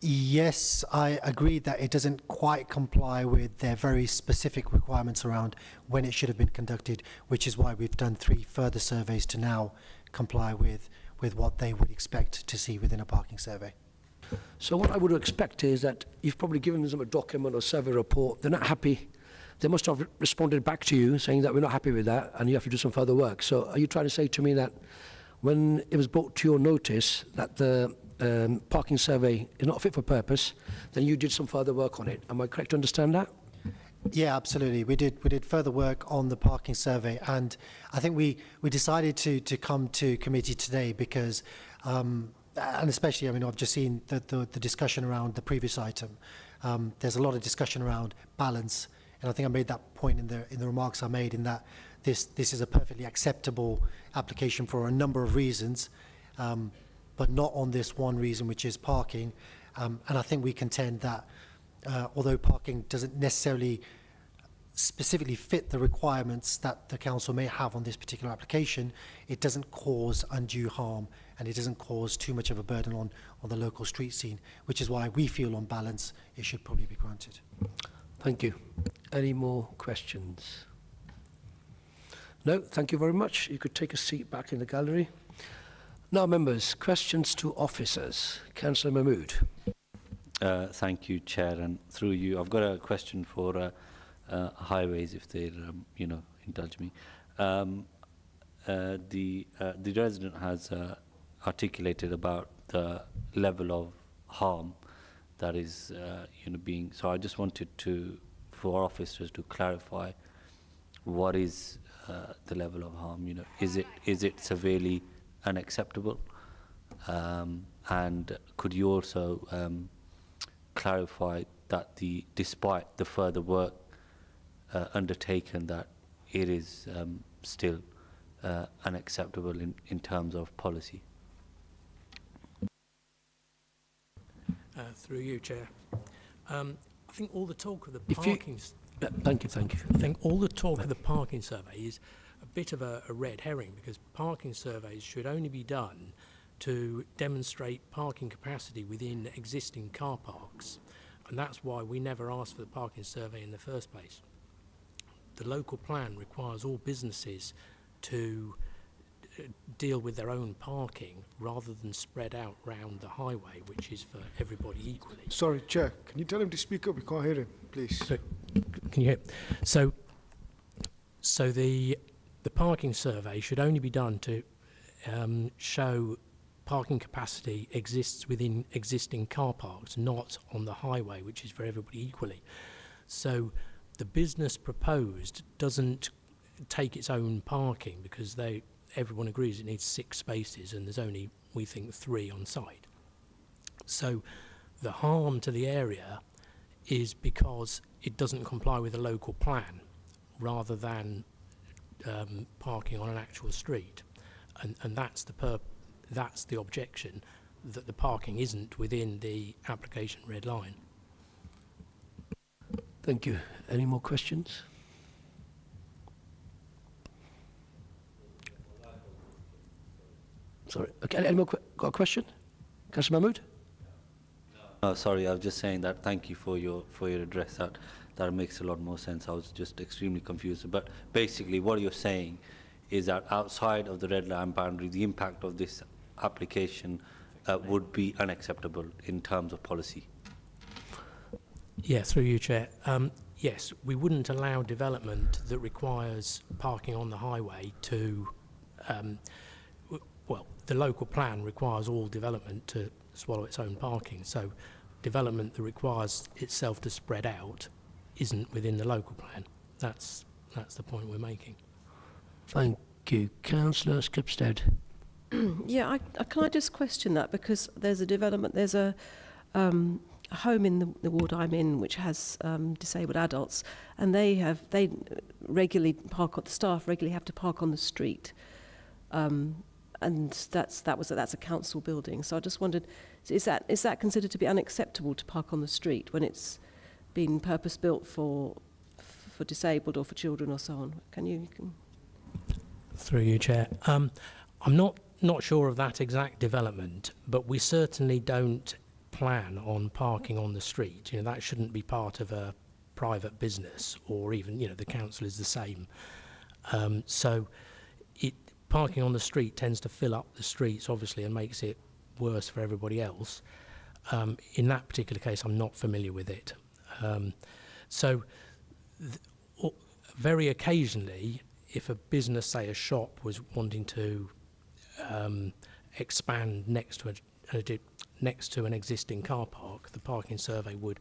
Yes, I agree that it doesn't quite comply with their very specific requirements around when it should have been conducted, which is why we've done 3 further surveys to now comply with what they would expect to see within a parking survey. So what I would expect is that you've probably given them a document or survey report. They're not happy. They must have responded back to you saying that we're not happy with that and you have to do some further work. So are you trying to say to me that when it was brought to your notice that the parking survey is not fit for purpose, then you did some further work on it? Am I correct to understand that? Yeah, absolutely. We did further work on the parking survey, and I think we decided to come to committee today because, and especially, I mean, I've just seen the discussion around the previous item. There's a lot of discussion around balance, and I think I made that point in the remarks I made, in that this is a perfectly acceptable application for a number of reasons, but not on this one reason, which is parking. And I think we contend that although parking doesn't necessarily specifically fit the requirements that the council may have on this particular application, it doesn't cause undue harm and it doesn't cause too much of a burden on the local street scene, which is why we feel on balance it should probably be granted. Thank you. Any more questions? No, thank you very much. You could take a seat back in the gallery. Now, members, questions to officers. Councillor Mahmood. Thank you, Chair, and through you, I've got a question for highways, if they, indulge me. The resident has articulated about the level of harm that is being. So I just wanted for officers to clarify what is the level of harm. Is it severely unacceptable? And could you also clarify that despite the further work undertaken, that it is still unacceptable in terms of policy? Through you, Chair. I think all the talk of the If you- parking... Thank you. I think all the talk of the parking survey is a bit of a red herring, because parking surveys should only be done to demonstrate parking capacity within existing car parks. And that's why we never asked for the parking survey in the first place. The local plan requires all businesses to deal with their own parking rather than spread out round the highway, which is for everybody equally. Sorry, Chair, can you tell him to speak up? We can't hear him, please. Can you hear? So the parking survey should only be done to show parking capacity exists within existing car parks, not on the highway, which is for everybody equally. So the business proposed doesn't take its own parking, because everyone agrees it needs 6 spaces and there's only, we think, 3 on site. So the harm to the area is because it doesn't comply with the local plan, rather than parking on an actual street. And that's the objection, that the parking isn't within the application red line. Thank you. Any more questions? Sorry. Okay, any more got a question? Councillor Mahmood? No, sorry, I was just saying that thank you for your address. That makes a lot more sense. I was just extremely confused. But basically what you're saying is that outside of the red line boundary, the impact of this application would be unacceptable in terms of policy. Yeah, through you, Chair. Yes, we wouldn't allow development that requires parking on the highway to, well, the local plan requires all development to swallow its own parking. So development that requires itself to spread out isn't within the local plan. That's the point we're making. Thank you. Councillor Skipstead. Yeah, can I just question that, because there's a development, there's a home in the ward I'm in which has disabled adults, and they regularly park, the staff regularly have to park on the street, and that's a council building. So I just wondered, is that considered to be unacceptable to park on the street when it's been purpose built for disabled or for children or so on? Can you? Through you, Chair. I'm not sure of that exact development, but we certainly don't plan on parking on the street. That shouldn't be part of a private business, or even, the council is the same. So parking on the street tends to fill up the streets, obviously, and makes it worse for everybody else. In that particular case, I'm not familiar with it. Very occasionally, if a business, say a shop, was wanting to expand next to an existing car park, the parking survey would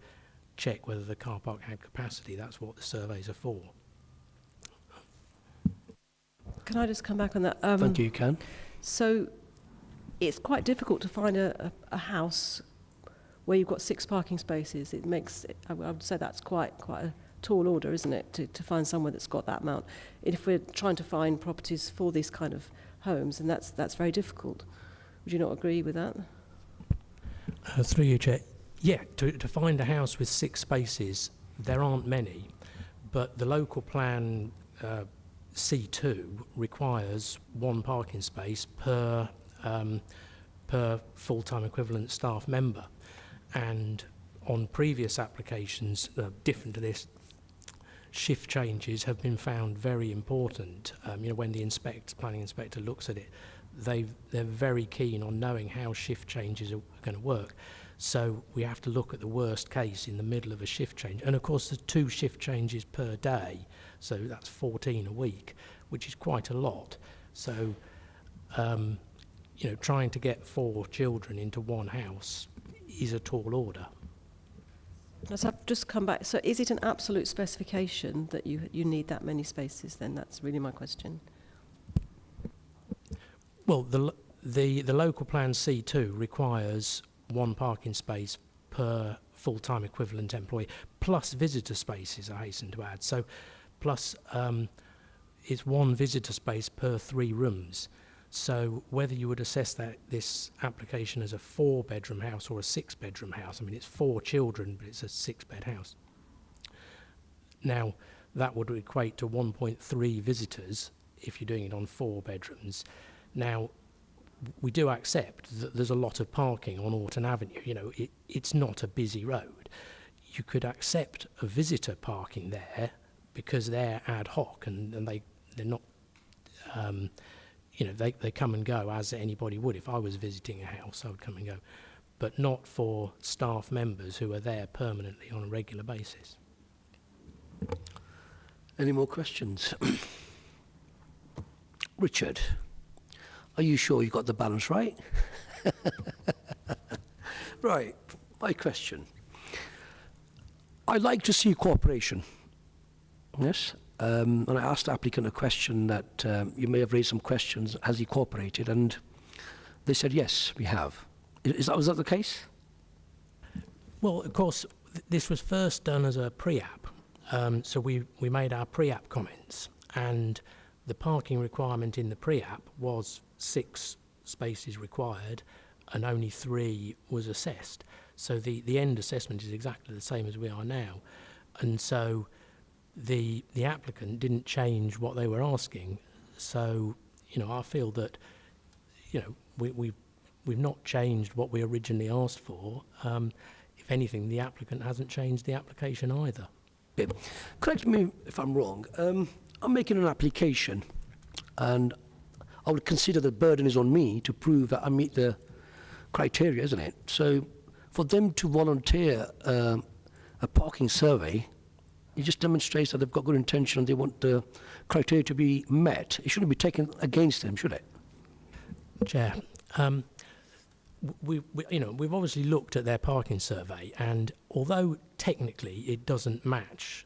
check whether the car park had capacity. That's what the surveys are for. Can I just come back on that? Thank you, you can. So it's quite difficult to find a house where you've got 6 parking spaces. It makes, I would say that's quite a tall order, isn't it, to find somewhere that's got that amount. If we're trying to find properties for these kind of homes, and that's very difficult. Would you not agree with that? Through you, Chair. Yeah, to find a house with 6 spaces, there aren't many, but the local plan C2 requires 1 parking space per full-time equivalent staff member. And on previous applications, different to this, shift changes have been found very important. When the planning inspector looks at it, they're very keen on knowing how shift changes are going to work. So we have to look at the worst case in the middle of a shift change. And of course, there's 2 shift changes per day, so that's 14 a week, which is quite a lot. So, trying to get 4 children into one house is a tall order. Let's have just come back. So is it an absolute specification that you need that many spaces then? That's really my question. Well, the local plan C2 requires one parking space per full-time equivalent employee, plus visitor spaces, I hasten to add. So plus it's one visitor space per 3 rooms. So whether you would assess this application as a 4-bedroom house or a 6-bedroom house, I mean, it's 4 children, but it's a 6-bed house. Now, that would equate to 1.3 visitors if you're doing it on 4 bedrooms. Now, we do accept that there's a lot of parking on Orton Avenue. You know, it's not a busy road. You could accept a visitor parking there because they're ad hoc and they're not... you know, they come and go as anybody would. If I was visiting a house, I would come and go. But not for staff members who are there permanently on a regular basis. Any more questions? Richard, are you sure you got the balance right? Right, my question. I'd like to see cooperation. Yes? And I asked the applicant a question that you may have raised some questions, has he cooperated? And they said, yes, we have. Was that the case? Well, of course, this was first done as a pre-app. So we made our pre-app comments, and the parking requirement in the pre-app was 6 spaces required and only 3 was assessed. So the end assessment is exactly the same as we are now. And so the applicant didn't change what they were asking. So, you know, I feel that, you know, we've not changed what we originally asked for. If anything, the applicant hasn't changed the application either. Yeah. Correct me if I'm wrong. I'm making an application and I would consider the burden is on me to prove that I meet the criteria, isn't it? So for them to volunteer a parking survey, it just demonstrates that they've got good intention and they want the criteria to be met. It shouldn't be taken against them, should it? Chair, we've obviously looked at their parking survey, and although technically it doesn't match,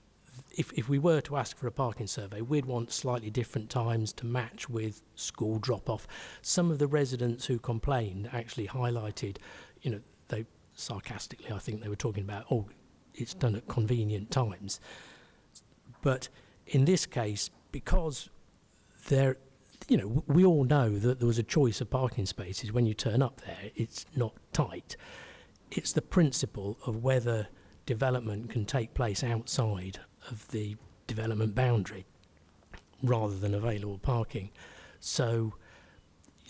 if we were to ask for a parking survey, we'd want slightly different times to match with school drop-off. Some of the residents who complained actually highlighted, you know, they sarcastically, I think they were talking about, oh, it's done at convenient times. But in this case, because there, you know, we all know that there was a choice of parking spaces when you turn up there. It's not tight. It's the principle of whether development can take place outside of the development boundary rather than available parking. So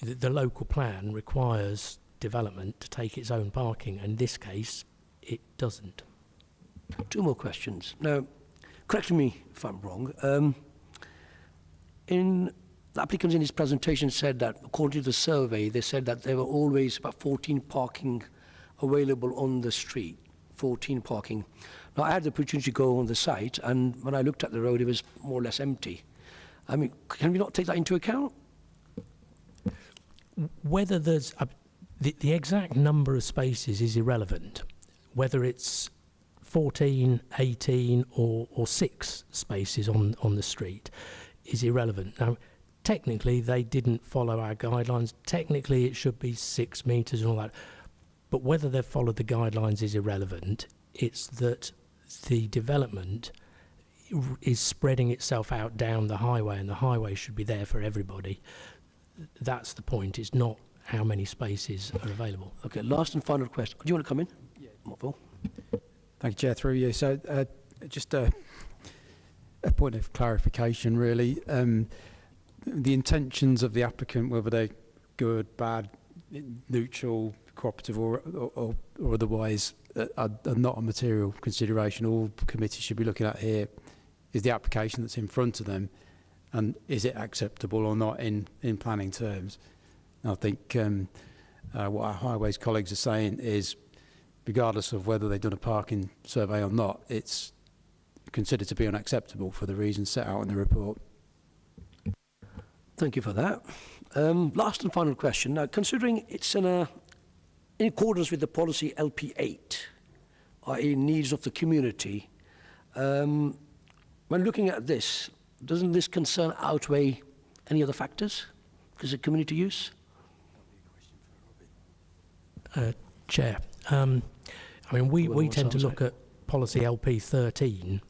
the local plan requires development to take its own parking. In this case, it doesn't. 2 more questions. Now, correct me if I'm wrong. The applicant in his presentation said that, according to the survey, they said that there were always about 14 parking available on the street, 14 parking. Now, I had the opportunity to go on the site, and when I looked at the road, it was more or less empty. I mean, can we not take that into account? Whether there's the exact number of spaces is irrelevant. Whether it's 14, 18 or 6 spaces on the street is irrelevant. Now, technically, they didn't follow our guidelines. Technically, it should be 6 metres and all that. But whether they've followed the guidelines is irrelevant. It's that the development is spreading itself out down the highway, and the highway should be there for everybody. That's the point. It's not how many spaces are available. Okay, last and final question. Do you want to come in? Yeah. Phil? Thank you, Chair, through you. So just a point of clarification, really. The intentions of the applicant, whether they're good, bad, neutral, cooperative or otherwise, are not a material consideration. All the committee should be looking at here is the application that's in front of them, and is it acceptable or not in planning terms. And I think what our highways colleagues are saying is, regardless of whether they've done a parking survey or not, it's considered to be unacceptable for the reasons set out in the report. Thank you for that. Last and final question. Now, considering it's in accordance with the policy LP8, i.e. needs of the community. When looking at this, doesn't this concern outweigh any other factors? Because of community use? Chair, I mean, we tend to look at policy LP 13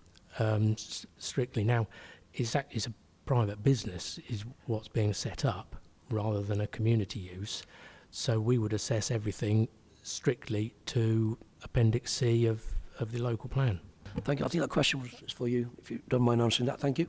strictly. Now, is a private business is what's being set up rather than a community use. So we would assess everything strictly to Appendix C of the local plan. Thank you. I think that question is for you, if you don't mind answering that. Thank you.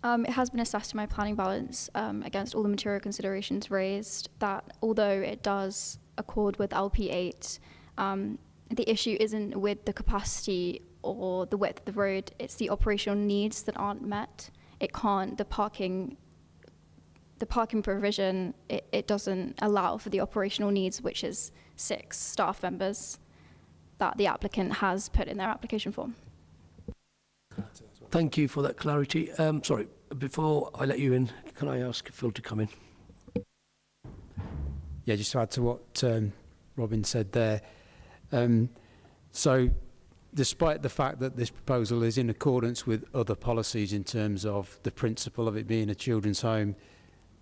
It has been assessed in my planning balance against all the material considerations raised that although it does accord with LP8, the issue isn't with the capacity or the width of the road, it's the operational needs that aren't met. It can't, the parking provision, it doesn't allow for the operational needs, which is 6 staff members that the applicant has put in their application form. Thank you for that clarity. Sorry, before I let you in, can I ask Phil to come in? Yeah, just to add to what Robin said there. So despite the fact that this proposal is in accordance with other policies in terms of the principle of it being a children's home,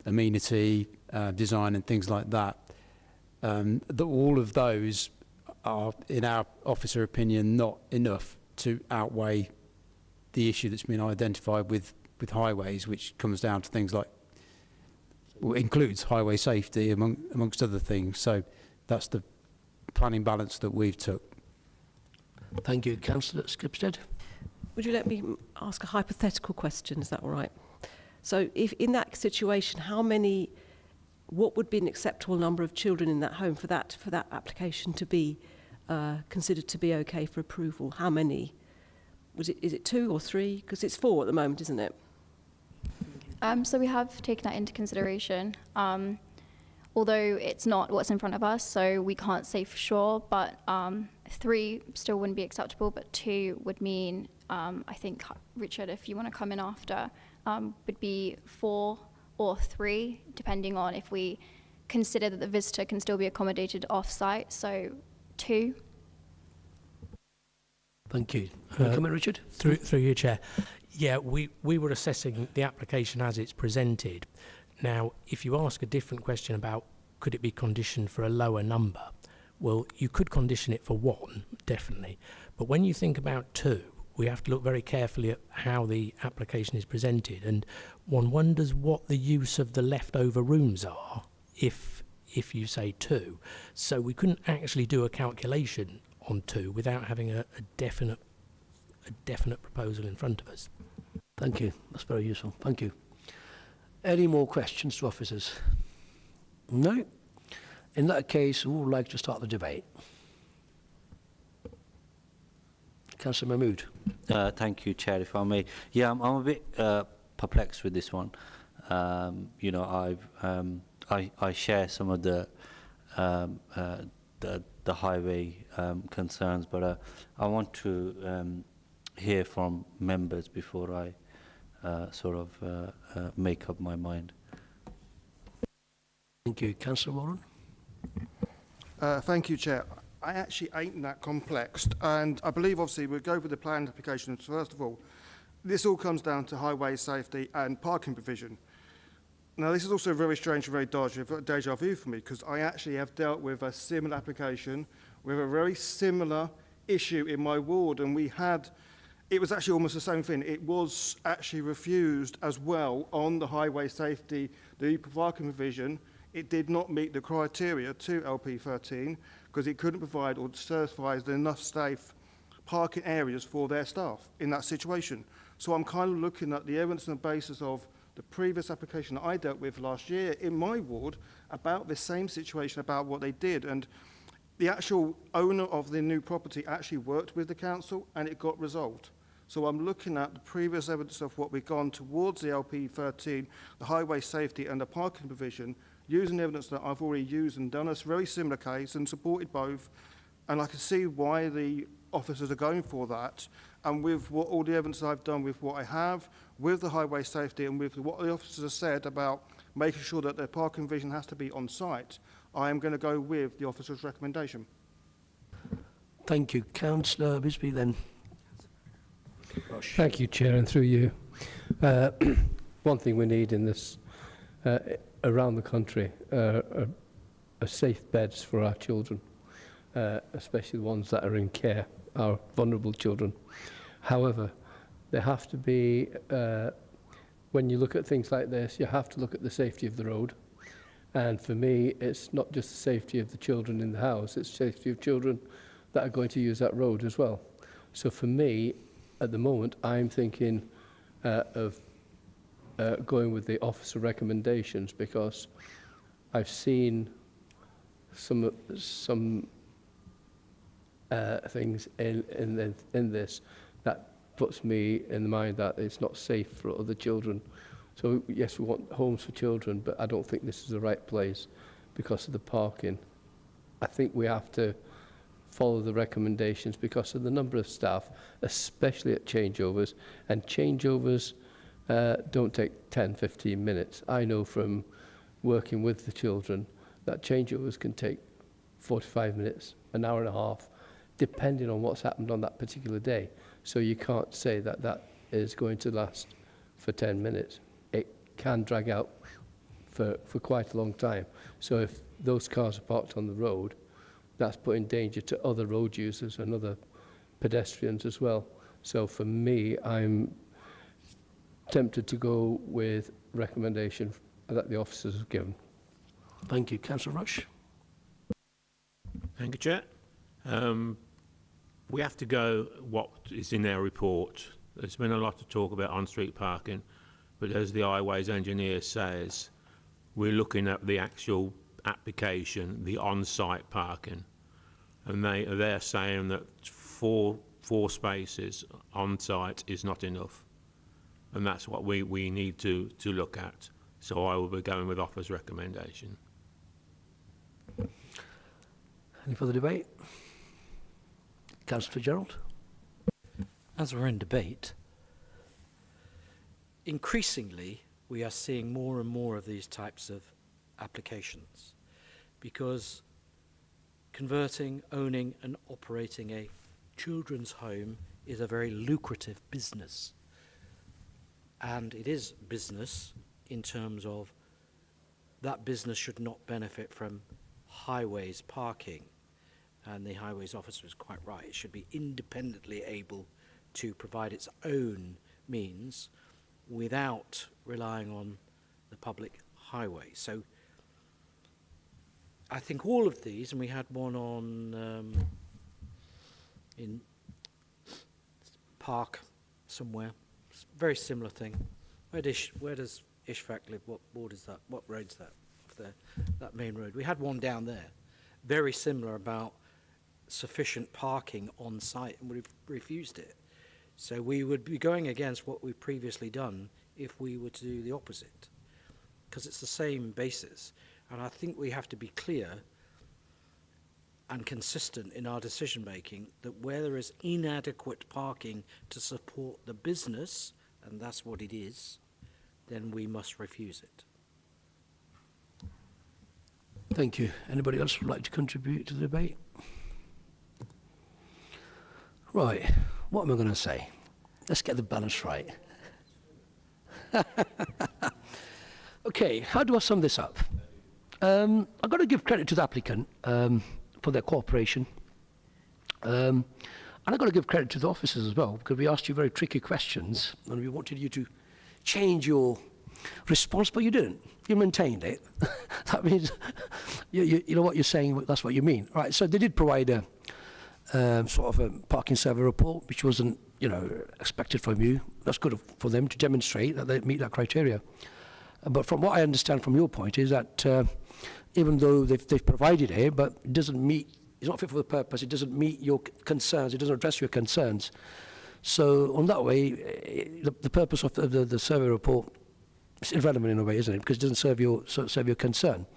amenity, design and things like that, all of those are, in our officer opinion, not enough to outweigh the issue that's been identified with highways, which comes down to things like, well, includes highway safety amongst other things. So that's the planning balance that we've took. Thank you. Councillor Skipstead. Would you let me ask a hypothetical question? Is that all right? So if in that situation, what would be an acceptable number of children in that home for that application to be considered to be okay for approval? How many? Is it 2 or 3? Because it's 4 at the moment, isn't it? So we have taken that into consideration, although it's not what's in front of us, so we can't say for sure, but 3 still wouldn't be acceptable, but 2 would mean, I think, Richard, if you want to come in after, would be 4 or 3, depending on if we consider that the visitor can still be accommodated off-site, so 2. Thank you. Come in, Richard. Through you, Chair. Yeah, we were assessing the application as it's presented. Now, if you ask a different question about could it be conditioned for a lower number, well, you could condition it for 1, definitely. But when you think about 2, we have to look very carefully at how the application is presented, and one wonders what the use of the leftover rooms are if you say 2. So we couldn't actually do a calculation on 2 without having a definite proposal in front of us. Thank you. That's very useful. Thank you. Any more questions to officers? No? In that case, who would like to start the debate? Councillor Mahmood. Thank you, Chair, if I may. Yeah, I'm a bit perplexed with this one. You know, I share some of the highway concerns, but I want to hear from members before I make up my mind. Thank you. Councillor Warren. Thank you, Chair. I actually ain't that complex, and I believe obviously we'll go with the planned application. First of all, this all comes down to highway safety and parking provision. Now, this is also very strange and very deja vu for me, because I actually have dealt with a similar application with a very similar issue in my ward, and it was actually almost the same thing. It was actually refused as well on the highway safety, the parking provision. It did not meet the criteria to LP13 because it couldn't provide or certify enough safe parking areas for their staff in that situation. So I'm kind of looking at the evidence on the basis of the previous application that I dealt with last year in my ward about the same situation, about what they did. And the actual owner of the new property actually worked with the council and it got resolved. So I'm looking at the previous evidence of what we've gone towards the LP13, the highway safety and the parking provision, using evidence that I've already used and done a very similar case and supported both. And I can see why the officers are going for that. And with all the evidence I've done with what I have, with the highway safety and with what the officers have said about making sure that their parking provision has to be on site, I am going to go with the officer's recommendation. Thank you. Councillor Bisbee then. Rush. Thank you, Chair, and through you. One thing we need in this, around the country, are safe beds for our children, especially the ones that are in care, our vulnerable children. However, they have to be, when you look at things like this, you have to look at the safety of the road. And for me, it's not just the safety of the children in the house, it's the safety of children that are going to use that road as well. So for me, at the moment, I'm thinking of going with the officer recommendations, because I've seen some things in this that puts me in the mind that it's not safe for other children. So yes, we want homes for children, but I don't think this is the right place because of the parking. I think we have to follow the recommendations because of the number of staff, especially at changeovers, and changeovers don't take 10, 15 minutes. I know from working with the children that changeovers can take 45 minutes, an hour and a half, depending on what's happened on that particular day. So you can't say that that is going to last for 10 minutes. It can drag out for quite a long time. So if those cars are parked on the road, that's putting danger to other road users and other pedestrians as well. So for me, I'm tempted to go with recommendation that the officers have given. Thank you. Councillor Rush. Thank you, Chair. We have to go what is in our report. There's been a lot of talk about on-street parking, but as the highways engineer says, we're looking at the actual application, the on-site parking, and they're saying that four spaces on-site is not enough, and that's what we need to look at. So I will be going with officer's recommendation. Any further debate? Councillor Fitzgerald. As we're in debate, increasingly we are seeing more and more of these types of applications, because converting, owning and operating a children's home is a very lucrative business. And it is business in terms of that business should not benefit from highways parking. And the highways officer is quite right. It should be independently able to provide its own means without relying on the public highway. So I think all of these, and we had one on in Park somewhere, very similar thing. Where does Ishfaq live? What ward is that? What road's that? Off there, that main road. We had one down there, very similar, about sufficient parking on site, and we've refused it. So we would be going against what we've previously done if we were to do the opposite, because it's the same basis. And I think we have to be clear and consistent in our decision making that where there is inadequate parking to support the business, and that's what it is, then we must refuse it. Thank you. Anybody else would like to contribute to the debate? Right, what am I going to say? Let's get the balance right. Okay, how do I sum this up? I've got to give credit to the applicant for their cooperation. And I've got to give credit to the officers as well, because we asked you very tricky questions and we wanted you to change your response, but you didn't. You maintained it. That means you know what you're saying, that's what you mean. Right, so they did provide a sort of a parking survey report, which wasn't, expected from you. That's good for them to demonstrate that they meet that criteria. But from what I understand from your point is that even though they've provided it, but it doesn't meet, it's not fit for the purpose, it doesn't meet your concerns, it doesn't address your concerns. So on that way, the purpose of the survey report is irrelevant in a way, isn't it? Because it doesn't serve your concern.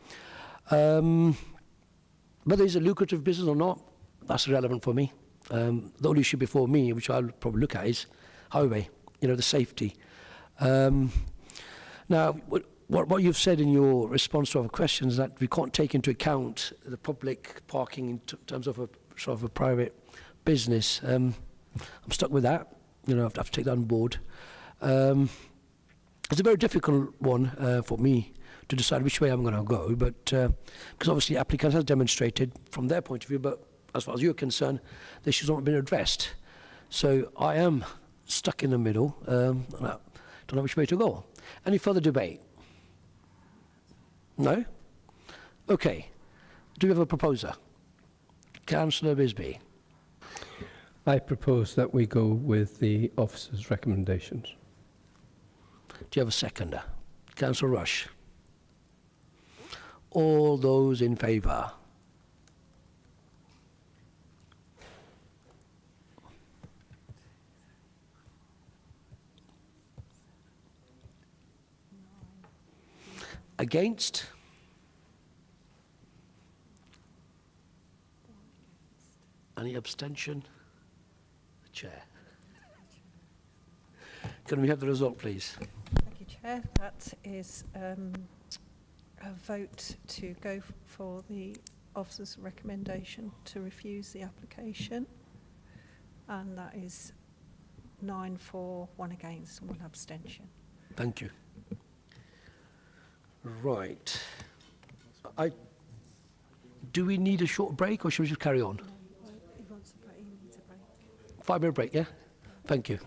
Whether it's a lucrative business or not, that's irrelevant for me. The only issue before me, which I'll probably look at, is highway, the safety. Now, what you've said in your response to our questions is that we can't take into account the public parking in terms of a sort of a private business. I'm stuck with that. You know, I have to take that on board. It's a very difficult one for me to decide which way I'm going to go, but because obviously applicants has demonstrated from their point of view, but as far as you're concerned, the issues haven't been addressed. So I am stuck in the middle, and I don't know which way to go. Any further debate? No? Okay. Do we have a proposer? Councillor Bisbee. I propose that we go with the officer's recommendations. Do you have a seconder? Councillor Rush. All those in favour? Against? Any abstention? The chair. Can we have the result, please? Thank you, Chair. That is a vote to go for the officer's recommendation to refuse the application. And that is 9 for, 1 against and 1 abstention. Thank you. Right. Do we need a short break or should we just carry on? He wants a break. He needs a break. 5-minute break, yeah? Thank you.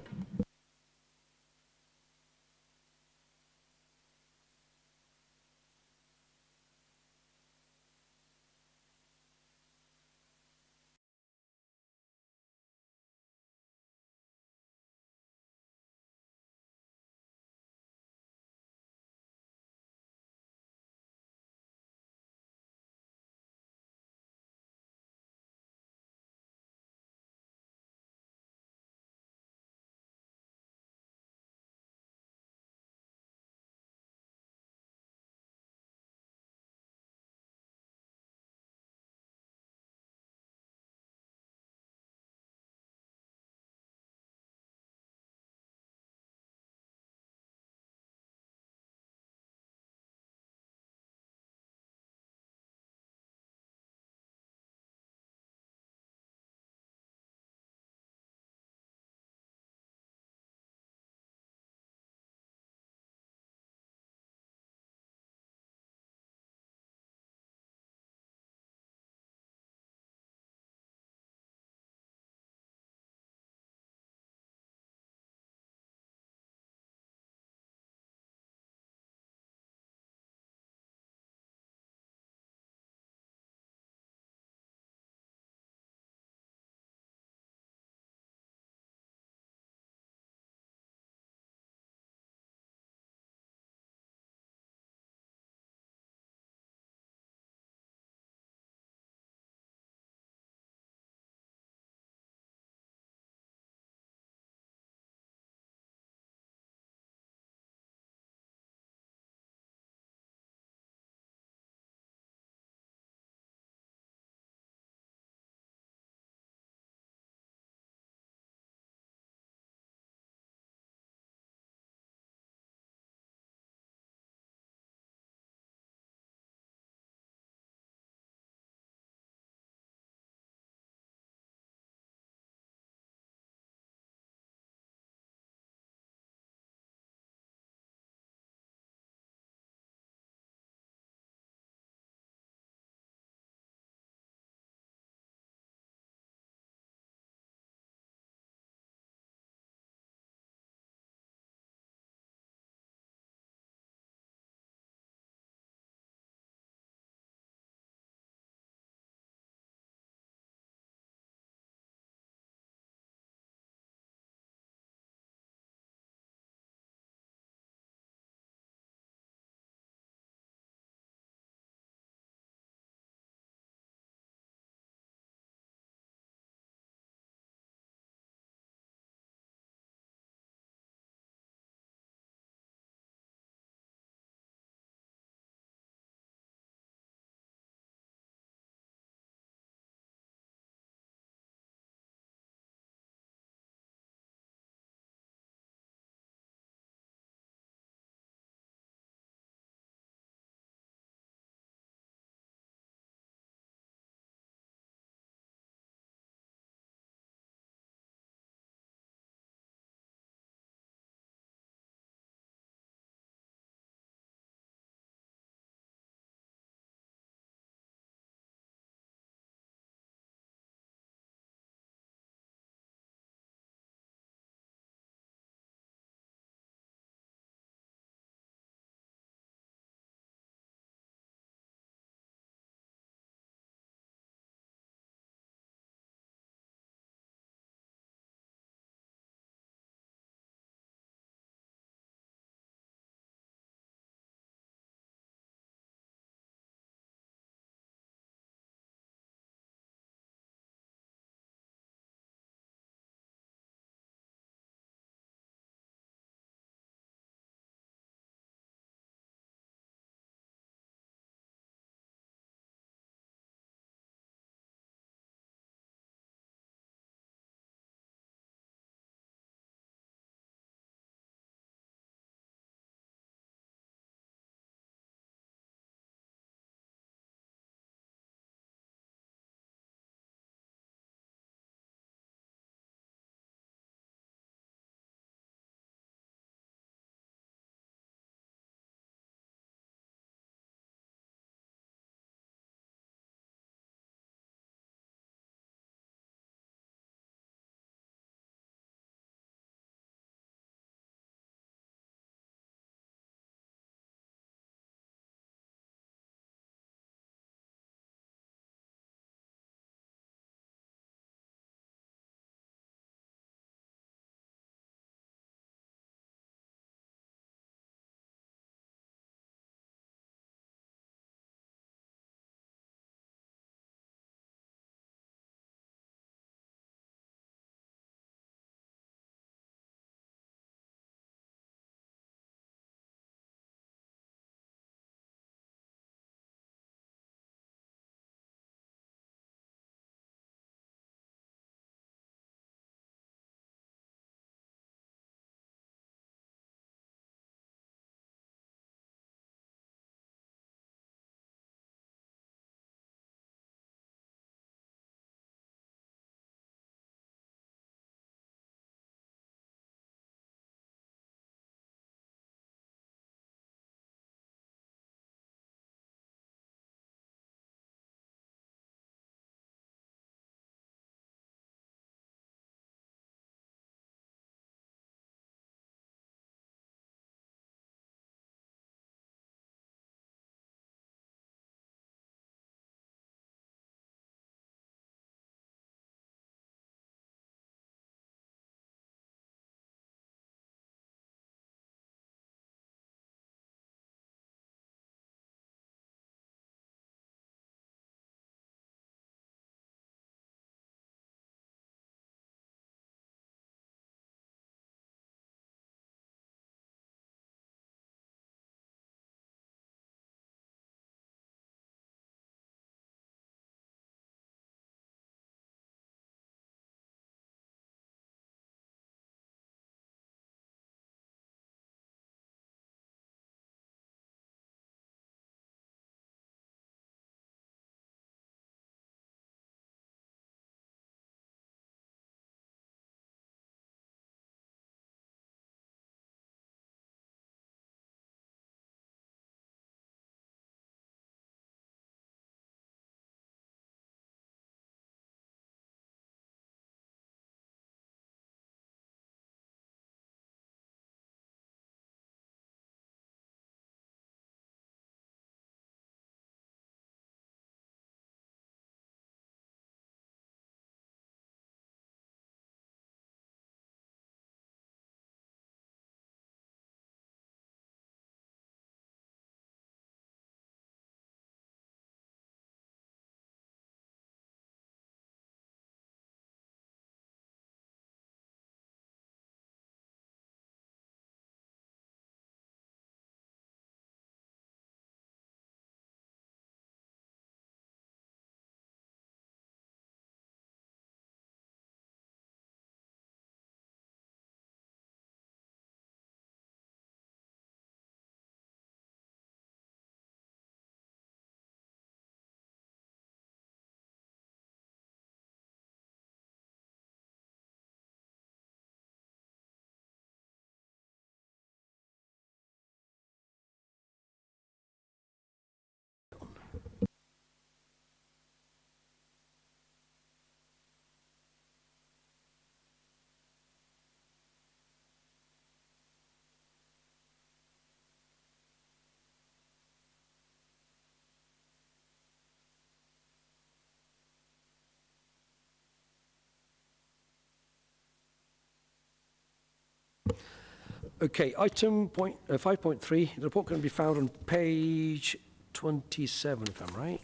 Okay, item 5.3, the report can be found on page 27, if I'm right.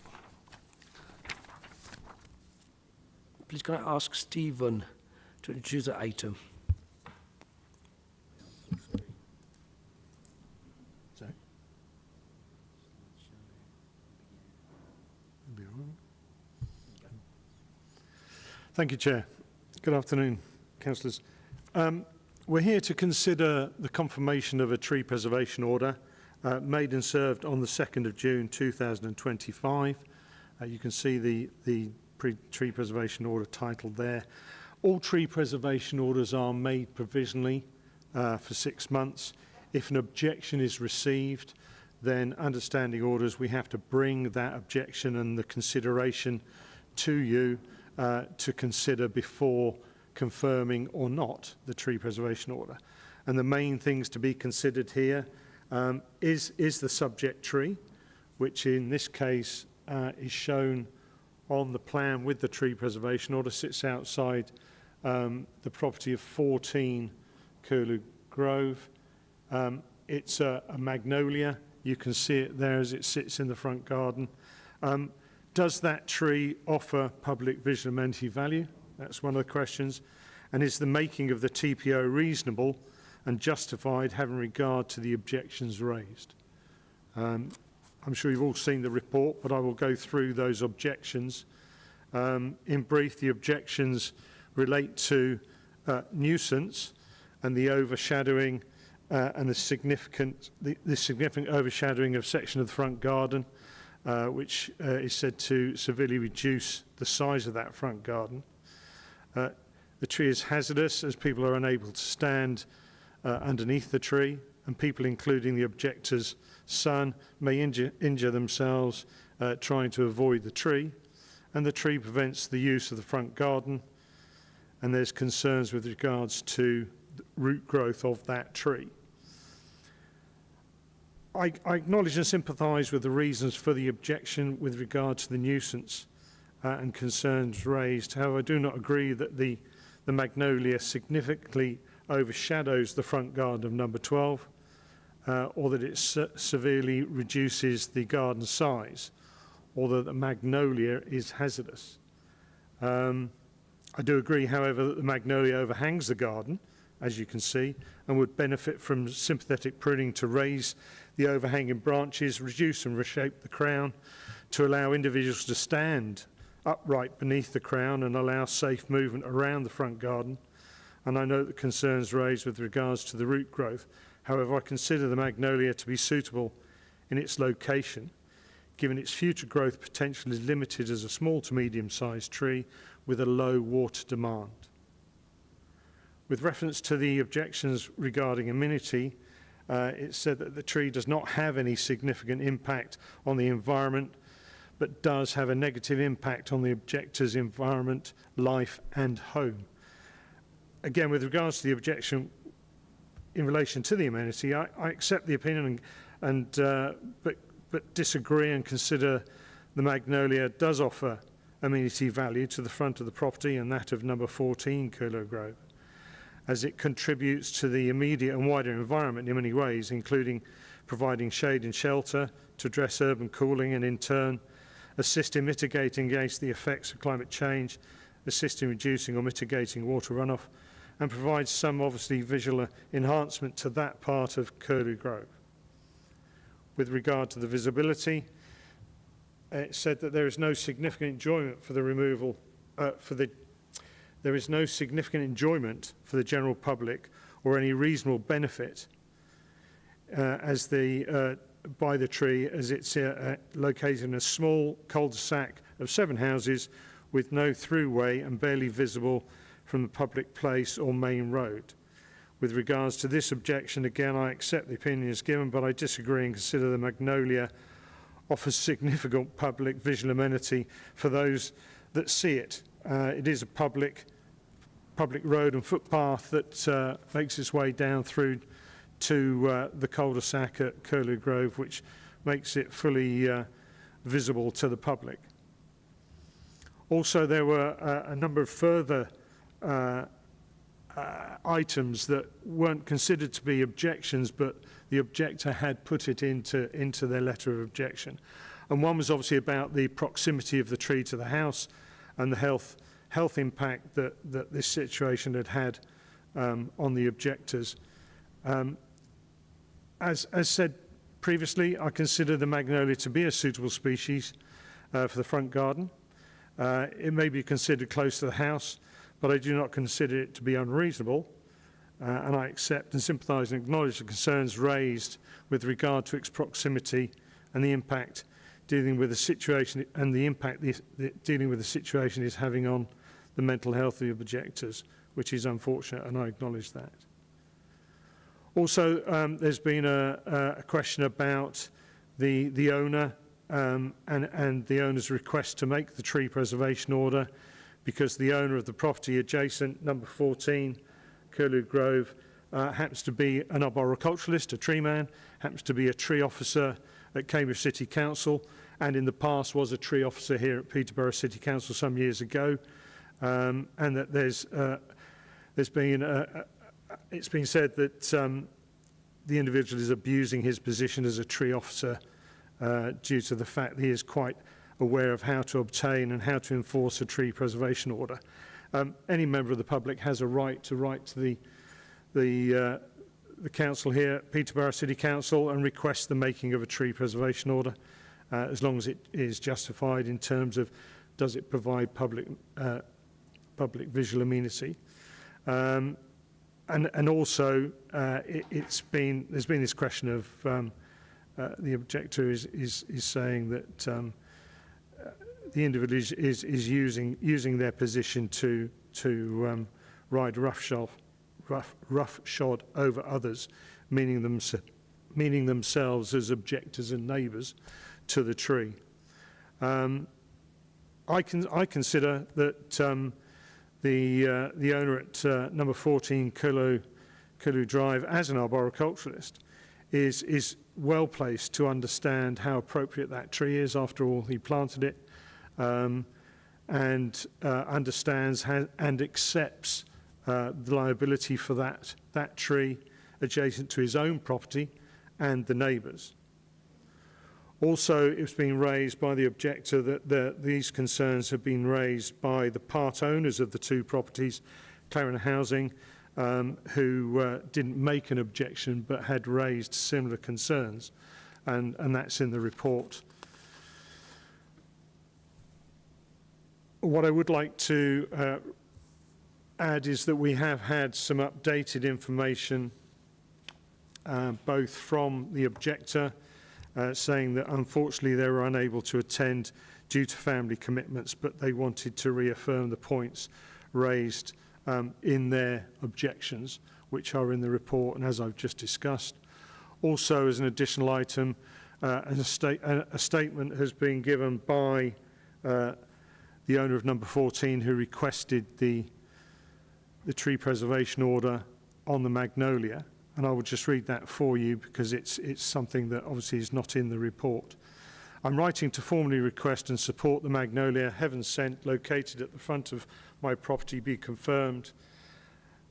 Please can I ask Stephen to introduce the item? Sorry? Thank you, Chair. Good afternoon, councillors. We're here to consider the confirmation of a tree preservation order made and served on the 2nd of June 2025. You can see the tree preservation order titled there. All tree preservation orders are made provisionally for 6 months. If an objection is received, then under standing orders we have to bring that objection and the consideration to you to consider before confirming or not the tree preservation order. And the main things to be considered here is the subject tree, which in this case is shown on the plan with the tree preservation order, sits outside the property of 14 Curlew Grove. It's a magnolia. You can see it there as it sits in the front garden. Does that tree offer public visual amenity value? That's one of the questions. And is the making of the TPO reasonable and justified having regard to the objections raised? I'm sure you've all seen the report, but I will go through those objections. In brief, the objections relate to nuisance and the overshadowing and the significant overshadowing of section of the front garden, which is said to severely reduce the size of that front garden. The tree is hazardous as people are unable to stand underneath the tree, and people, including the objector's son, may injure themselves trying to avoid the tree, and the tree prevents the use of the front garden, and there's concerns with regards to the root growth of that tree. I acknowledge and sympathise with the reasons for the objection with regard to the nuisance and concerns raised. However, I do not agree that the magnolia significantly overshadows the front garden of number 12 or that it severely reduces the garden size, or that the magnolia is hazardous. I do agree, however, that the magnolia overhangs the garden, as you can see, and would benefit from sympathetic pruning to raise the overhanging branches, reduce and reshape the crown, to allow individuals to stand upright beneath the crown and allow safe movement around the front garden. And I note the concerns raised with regards to the root growth. However, I consider the magnolia to be suitable in its location, given its future growth potential is limited as a small to medium-sized tree with a low water demand. With reference to the objections regarding amenity, it's said that the tree does not have any significant impact on the environment, but does have a negative impact on the objector's environment, life and home. Again, with regards to the objection in relation to the amenity, I accept the opinion but disagree and consider the magnolia does offer amenity value to the front of the property and that of number 14 Curlew Grove, as it contributes to the immediate and wider environment in many ways, including providing shade and shelter to address urban cooling and in turn assist in mitigating against the effects of climate change, assist in reducing or mitigating water runoff, and provides some obviously visual enhancement to that part of Curlew Grove. With regard to the visibility, it said that there is no significant enjoyment for the removal, there is no significant enjoyment for the general public or any reasonable benefit by the tree, as it's located in a small cul-de-sac of 7 houses with no throughway and barely visible from the public place or main road. With regards to this objection, again, I accept the opinions given, but I disagree and consider the magnolia offers significant public visual amenity for those that see it. It is a public road and footpath that makes its way down through to the cul-de-sac at Curlew Grove, which makes it fully visible to the public. Also, there were a number of further items that weren't considered to be objections, but the objector had put it into their letter of objection. And one was obviously about the proximity of the tree to the house and the health impact that this situation had on the objectors. As said previously, I consider the magnolia to be a suitable species for the front garden. It may be considered close to the house, but I do not consider it to be unreasonable, and I accept and sympathise and acknowledge the concerns raised with regard to its proximity and the impact dealing with the situation and the impact dealing with the situation is having on the mental health of the objectors, which is unfortunate, and I acknowledge that. Also, there's been a question about the owner and the owner's request to make the tree preservation order, because the owner of the property adjacent, number 14, Curlew Grove, happens to be an arboriculturalist, a tree man, happens to be a tree officer at Cambridge City Council, and in the past was a tree officer here at Peterborough City Council some years ago, and that it's been said that the individual is abusing his position as a tree officer due to the fact that he is quite aware of how to obtain and how to enforce a tree preservation order. Any member of the public has a right to write to the council here, Peterborough City Council, and request the making of a tree preservation order, as long as it is justified in terms of does it provide public visual amenity. And also, there's been this question of the objector is saying that the individual is using their position to ride roughshod over others, meaning themselves as objectors and neighbours to the tree. I consider that the owner at number 14 Curlew Drive, as an arboriculturalist, is well placed to understand how appropriate that tree is. After all, he planted it, and understands and accepts the liability for that tree adjacent to his own property and the neighbours. Also, it's been raised by the objector that these concerns have been raised by the part owners of the two properties, Claren Housing, who didn't make an objection but had raised similar concerns, and that's in the report. What I would like to add is that we have had some updated information both from the objector saying that unfortunately they were unable to attend due to family commitments, but they wanted to reaffirm the points raised in their objections, which are in the report and as I've just discussed. Also, as an additional item, a statement has been given by the owner of number 14 who requested the tree preservation order on the magnolia. And I will just read that for you because it's something that obviously is not in the report. I'm writing to formally request and support the magnolia heaven sent located at the front of my property be confirmed.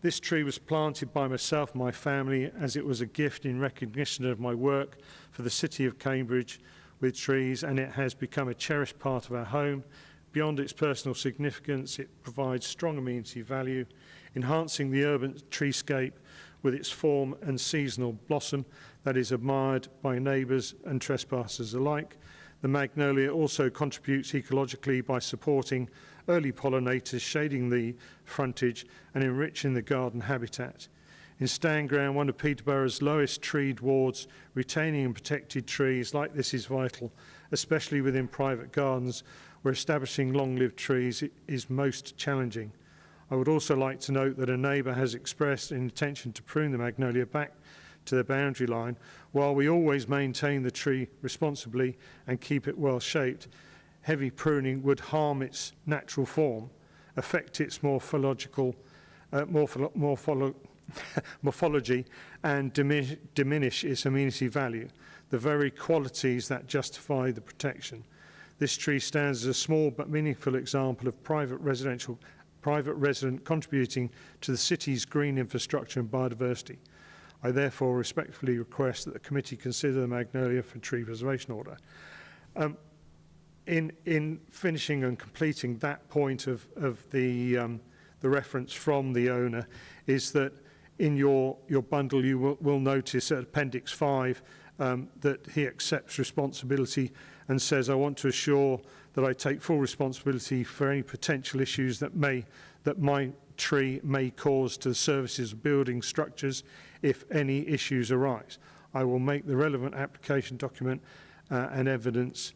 This tree was planted by myself and my family as it was a gift in recognition of my work for the City of Cambridge with trees, and it has become a cherished part of our home. Beyond its personal significance, it provides strong amenity value, enhancing the urban treescape with its form and seasonal blossom that is admired by neighbours and trespassers alike. The magnolia also contributes ecologically by supporting early pollinators, shading the frontage and enriching the garden habitat. In stand ground, one of Peterborough's lowest treed wards, retaining and protected trees like this is vital, especially within private gardens where establishing long-lived trees is most challenging. I would also like to note that a neighbour has expressed an intention to prune the magnolia back to the boundary line. While we always maintain the tree responsibly and keep it well shaped, heavy pruning would harm its natural form, affect its morphology and diminish its amenity value, the very qualities that justify the protection. This tree stands as a small but meaningful example of private private resident contributing to the city's green infrastructure and biodiversity. I therefore respectfully request that the committee consider the Magnolia for Tree Preservation Order. In finishing and completing that point of the reference from the owner, is that in your bundle you will notice at Appendix 5 that he accepts responsibility and says, I want to assure that I take full responsibility for any potential issues that my tree may cause to the services of building structures if any issues arise. I will make the relevant application document and evidence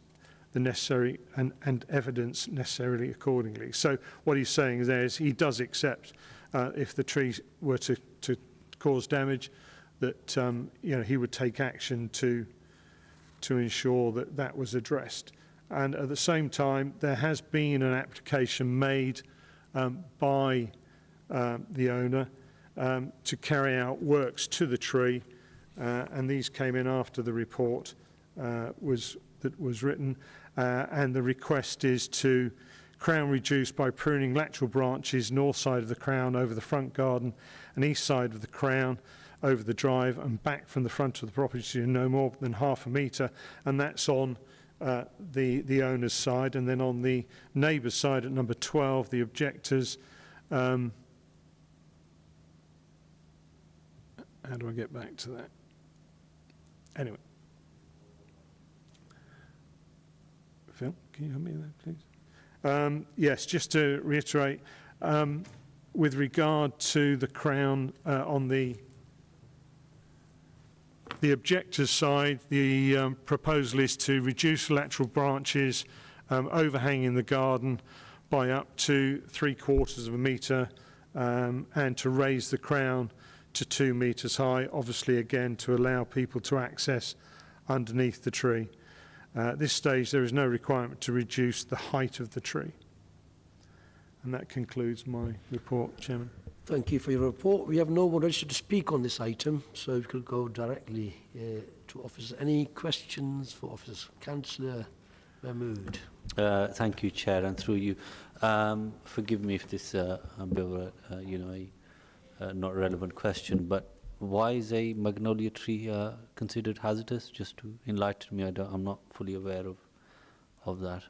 the necessary and evidence necessarily accordingly. So what he's saying there is he does accept if the trees were to cause damage, that he would take action to ensure that that was addressed. And at the same time, there has been an application made by the owner to carry out works to the tree, and these came in after the report was written, and the request is to crown reduce by pruning lateral branches north side of the crown over the front garden and east side of the crown over the drive and back from the front of the property to no more than ½ metre, and that's on the owner's side. And then on the neighbour's side at number 12, the objectors, how do I get back to that? Anyway. Phil, can you help me there, please? Yes, just to reiterate, with regard to the crown on the objector's side, the proposal is to reduce lateral branches overhanging the garden by up to 3/4 metre and to raise the crown to 2 metres high, obviously again to allow people to access underneath the tree. At this stage there is no requirement to reduce the height of the tree. And that concludes my report, Chairman. Thank you for your report. We have no one registered to speak on this item, so we could go directly to officers. Any questions for officers? Councillor Mahmood. Thank you, Chair, and through you. Forgive me if this is a bit of a not relevant question, but why is a magnolia tree considered hazardous? Just to enlighten me, I'm not fully aware of that.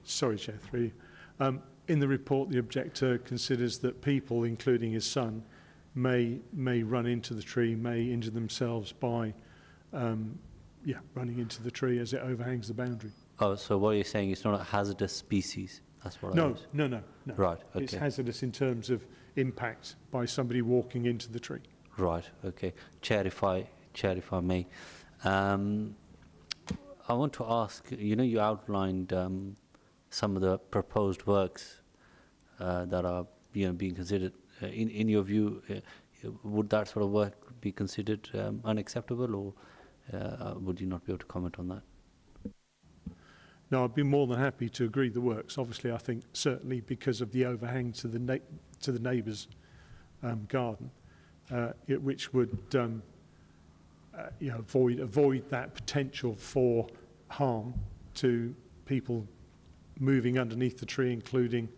Sorry, Chair, through you. In the report, the objector considers that people, including his son, may run into the tree, may injure themselves by running into the tree as it overhangs the boundary. Oh, so what you're saying is not a hazardous species? That's what No. Right, okay. It's hazardous in terms of impact by somebody walking into the tree. Right, okay. Chair, if I may. I want to ask, you outlined some of the proposed works that are being considered. In your view, would that sort of work be considered unacceptable, or would you not be able to comment on that? No, I'd be more than happy to agree the works. Obviously, I think certainly because of the overhang to the neighbour's garden, which would avoid that potential for harm to people moving underneath the tree, including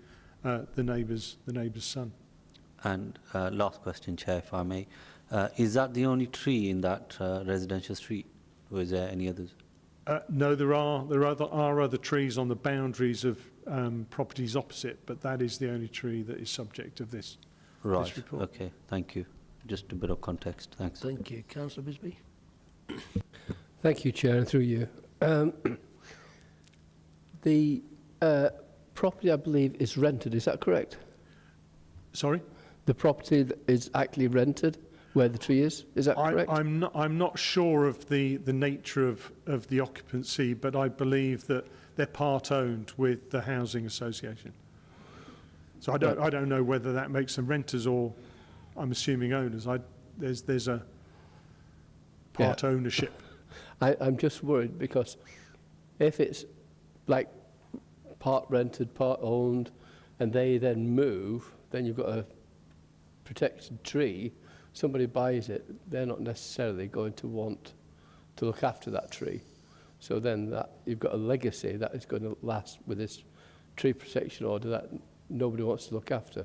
the neighbour's son. And last question, Chair, if I may. Is that the only tree in that residential street, or is there any others? No, there are other trees on the boundaries of properties opposite, but that is the only tree that is subject of this report. Okay, thank you. Just a bit of context. Thanks. Thank you. Councillor Bisbee. Thank you, Chair, and through you. The property, I believe, is rented. Is that correct? Sorry? The property is actually rented where the tree is. Is that correct? I'm not sure of the nature of the occupancy, but I believe that they're part owned with the housing association. So I don't know whether that makes them renters or, I'm assuming, owners. There's a part ownership. I'm just worried because if it's like part rented, part owned, and they then move, then you've got a protected tree. Somebody buys it, they're not necessarily going to want to look after that tree. So then that you've got a legacy that is going to last with this tree protection order that nobody wants to look after.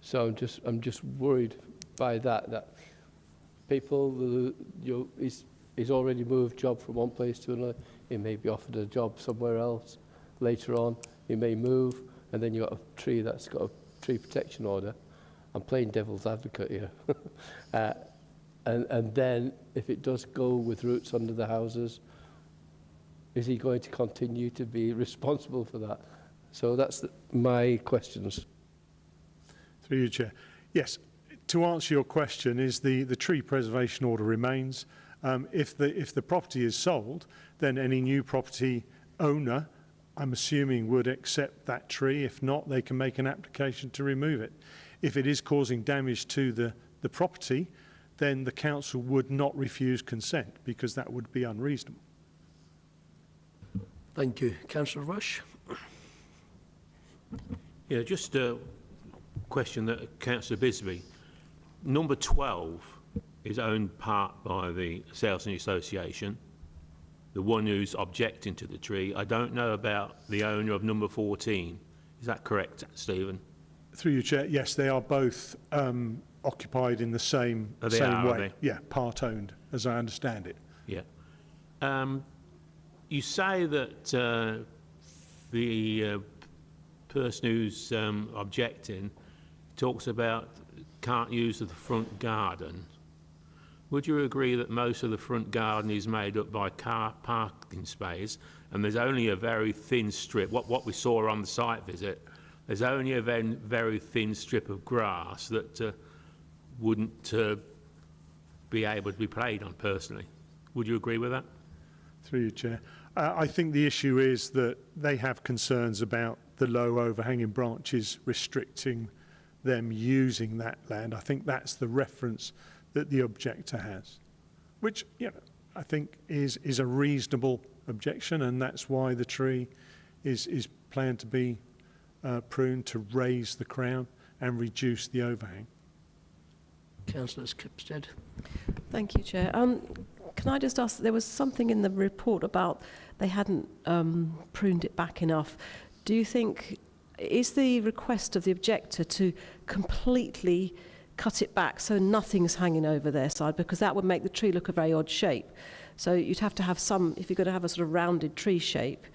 So I'm just worried by that people, he's already moved job from one place to another. He may be offered a job somewhere else later on. He may move, and then you've got a tree that's got a tree protection order. I'm playing devil's advocate here. And then if it does go with roots under the houses, is he going to continue to be responsible for that? So that's my questions. Through you, Chair. Yes, to answer your question, is the tree preservation order remains. If the property is sold, then any new property owner, I'm assuming, would accept that tree. If not, they can make an application to remove it. If it is causing damage to the property, then the council would not refuse consent, because that would be unreasonable. Thank you. Councillor Rush? Yeah, just a question that Councillor Bisbee. Number 12 is owned part by the Saleson Association, the one who's objecting to the tree. I don't know about the owner of number 14. Is that correct, Stephen? Through you, Chair, yes, they are both occupied in the same way. Yeah, part owned, as I understand it. Yeah. You say that the person who's objecting talks about can't use of the front garden. Would you agree that most of the front garden is made up by car parking space, and there's only a very thin strip, what we saw on the site visit, there's only a very thin strip of grass that wouldn't be able to be played on personally? Would you agree with that? Through you, Chair. I think the issue is that they have concerns about the low overhanging branches restricting them using that land. I think that's the reference that the objector has, which, you know, I think is a reasonable objection, and that's why the tree is planned to be pruned to raise the crown and reduce the overhang. Councillor Skipstead? Thank you, Chair. Can I just ask, there was something in the report about they hadn't pruned it back enough. Do you think, is the request of the objector to completely cut it back so nothing's hanging over their side? Because that would make the tree look a very odd shape. So you'd have to have some, if you're going to have a sort of rounded tree shape,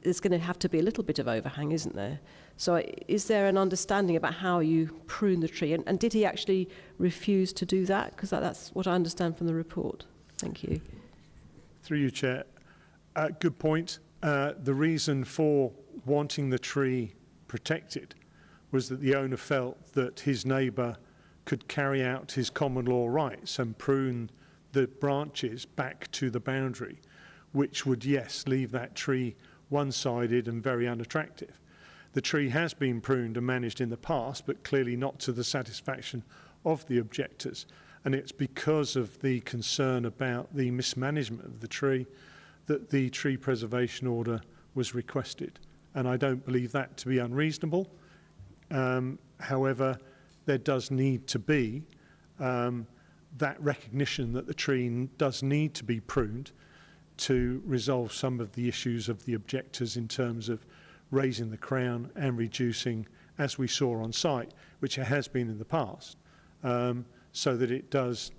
there's going to have to be a little bit of overhang, isn't there? So is there an understanding about how you prune the tree? And did he actually refuse to do that? Because that's what I understand from the report. Thank you. Through you, Chair. Good point. The reason for wanting the tree protected was that the owner felt that his neighbour could carry out his common law rights and prune the branches back to the boundary, which would, yes, leave that tree one-sided and very unattractive. The tree has been pruned and managed in the past, but clearly not to the satisfaction of the objectors. And it's because of the concern about the mismanagement of the tree that the tree preservation order was requested. And I don't believe that to be unreasonable. However, there does need to be that recognition that the tree does need to be pruned to resolve some of the issues of the objectors in terms of raising the crown and reducing, as we saw on site, which it has been in the past, so that it does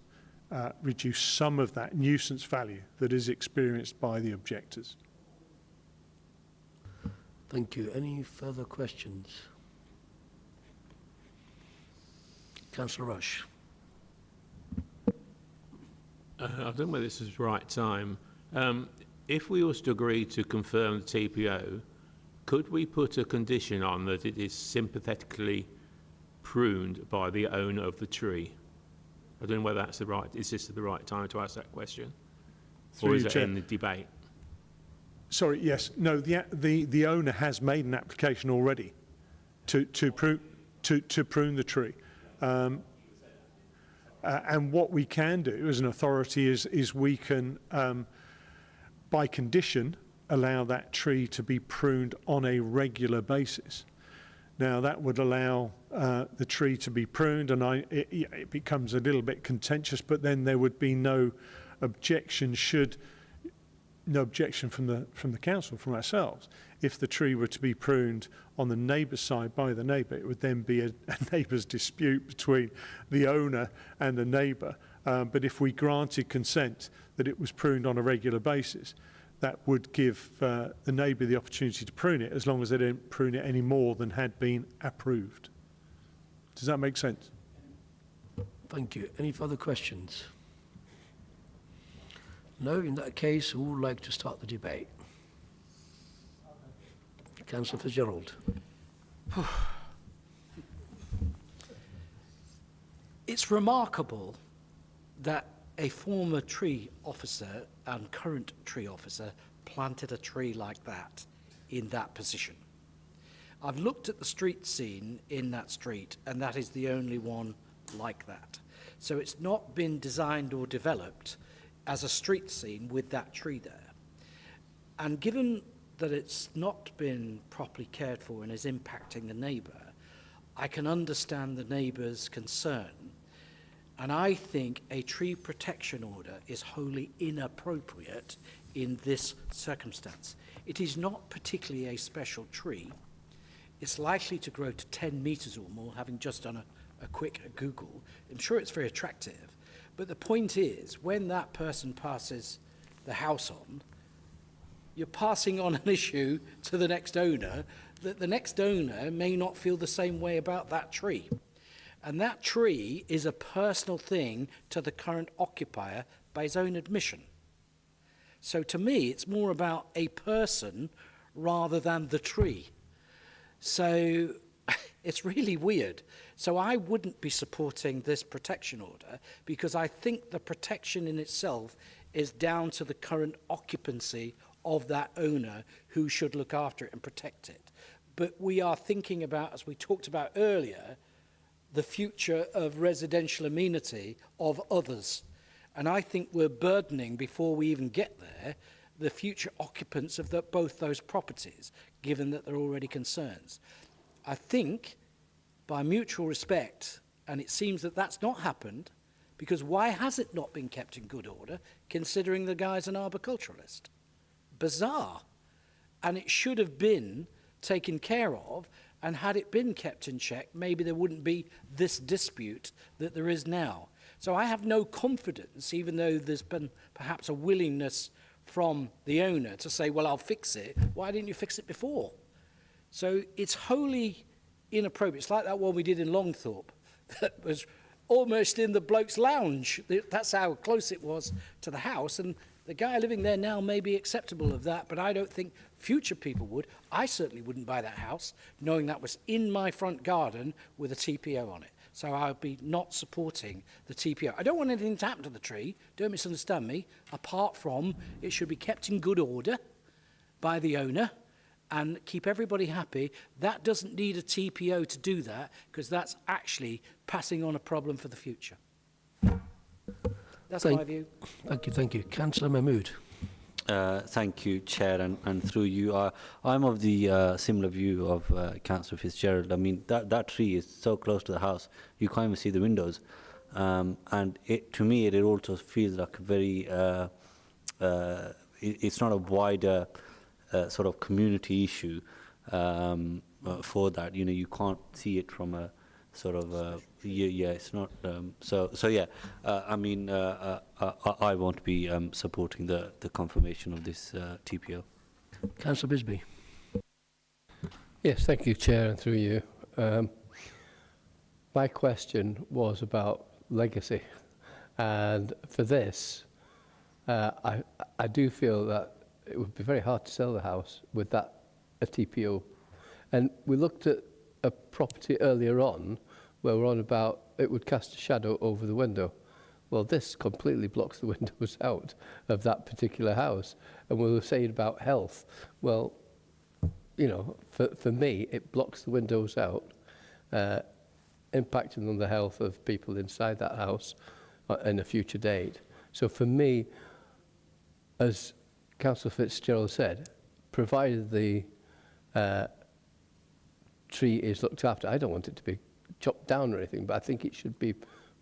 reduce some of that nuisance value that is experienced by the objectors. Thank you. Any further questions? Councillor Rush. I don't know whether this is the right time. If we was to agree to confirm the TPO, could we put a condition on that it is sympathetically pruned by the owner of the tree? I don't know whether that's the right, is this the right time to ask that question? Or is it in the debate? Sorry, yes. No, the owner has made an application already to prune the tree. And what we can do as an authority is we can, by condition, allow that tree to be pruned on a regular basis. Now, that would allow the tree to be pruned, and it becomes a little bit contentious, but then there would be no objection from the council, from ourselves. If the tree were to be pruned on the neighbour's side by the neighbour, it would then be a neighbour's dispute between the owner and the neighbour. But if we granted consent that it was pruned on a regular basis, that would give the neighbour the opportunity to prune it, as long as they didn't prune it any more than had been approved. Does that make sense? Thank you. Any further questions? No, in that case, who would like to start the debate? Councillor Fitzgerald. It's remarkable that a former tree officer and current tree officer planted a tree like that in that position. I've looked at the street scene in that street, and that is the only one like that. So it's not been designed or developed as a street scene with that tree there. And given that it's not been properly cared for and is impacting the neighbour, I can understand the neighbour's concern. And I think a tree protection order is wholly inappropriate in this circumstance. It is not particularly a special tree. It's likely to grow to 10 metres or more, having just done a quick Google. I'm sure it's very attractive. But the point is, when that person passes the house on, you're passing on an issue to the next owner that the next owner may not feel the same way about that tree. And that tree is a personal thing to the current occupier by his own admission. So to me, it's more about a person rather than the tree. So it's really weird. So I wouldn't be supporting this protection order, because I think the protection in itself is down to the current occupancy of that owner, who should look after it and protect it. But we are thinking about, as we talked about earlier, the future of residential amenity of others. And I think we're burdening, before we even get there, the future occupants of both those properties, given that there are already concerns. I think, by mutual respect, and it seems that that's not happened, because why has it not been kept in good order, considering the guy's an arboriculturalist? Bizarre. And it should have been taken care of, and had it been kept in check, maybe there wouldn't be this dispute that there is now. So I have no confidence, even though there's been perhaps a willingness from the owner to say, well, I'll fix it. Why didn't you fix it before? So it's wholly inappropriate. It's like that one we did in Longthorpe that was almost in the bloke's lounge. That's how close it was to the house. And the guy living there now may be acceptable of that, but I don't think future people would. I certainly wouldn't buy that house knowing that was in my front garden with a TPO on it. So I'll be not supporting the TPO. I don't want anything to happen to the tree, don't misunderstand me, apart from it should be kept in good order by the owner and keep everybody happy. That doesn't need a TPO to do that, because that's actually passing on a problem for the future. That's my view. Thank you. Councillor Mahmood. Thank you, Chair, and through you. I'm of the similar view of Councillor Fitzgerald. I mean, that tree is so close to the house, you can't even see the windows. And to me, it also feels like a very, it's not a wider sort of community issue for that. You know, you can't see it from a sort of, yeah, it's not, so yeah, I mean, I won't be supporting the confirmation of this TPO. Councillor Bisbee. Yes, thank you, Chair, and through you. My question was about legacy, and for this, I do feel that it would be very hard to sell the house with a TPO. And we looked at a property earlier on where we're on about it would cast a shadow over the window. Well, this completely blocks the windows out of that particular house. And we were saying about health. Well, you know, for me, it blocks the windows out, impacting on the health of people inside that house in a future date. So for me, as Councillor Fitzgerald said, provided the tree is looked after, I don't want it to be chopped down or anything, but I think it should be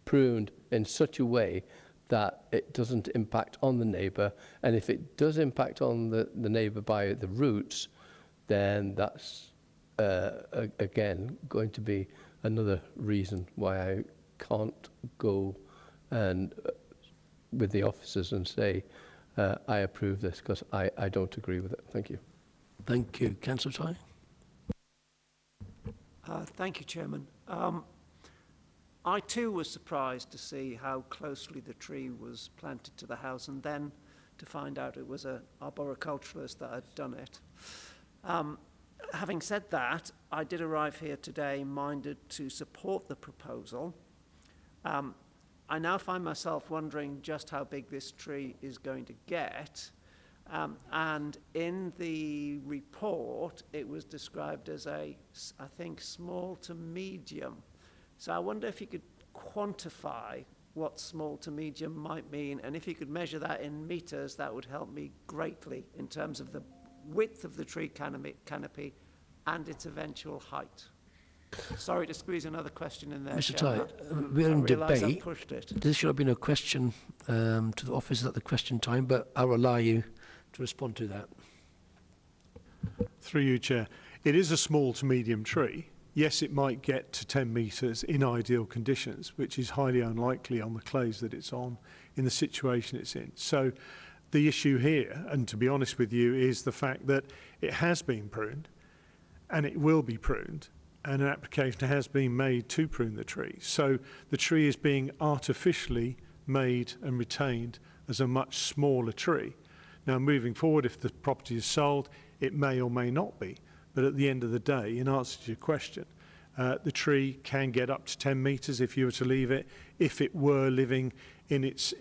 pruned in such a way that it doesn't impact on the neighbour, and if it does impact on the neighbour by the roots, then that's again going to be another reason why I can't go and with the officers and say I approve this, because I don't agree with it. Thank you. Thank you. Councillor Ty? Thank you, Chairman. I too was surprised to see how closely the tree was planted to the house, and then to find out it was an arboriculturalist that had done it. Having said that, I did arrive here today minded to support the proposal. I now find myself wondering just how big this tree is going to get. And in the report, it was described as I think, small to medium. So I wonder if you could quantify what small to medium might mean, and if you could measure that in metres, that would help me greatly in terms of the width of the tree canopy and its eventual height. Sorry to squeeze another question in there, Mr. Chairman. Ty, we're in I realise debate. I've pushed it. This should have been a question to the officers at the question time, but I'll allow you to respond to that. Through you, Chair. It is a small to medium tree. Yes, it might get to 10 metres in ideal conditions, which is highly unlikely on the clays that it's on in the situation it's in. So the issue here, and to be honest with you, is the fact that it has been pruned and it will be pruned, and an application has been made to prune the tree. So the tree is being artificially made and retained as a much smaller tree. Now, moving forward, if the property is sold, it may or may not be. But at the end of the day, in answer to your question, the tree can get up to 10 metres if you were to leave it, if it were living in its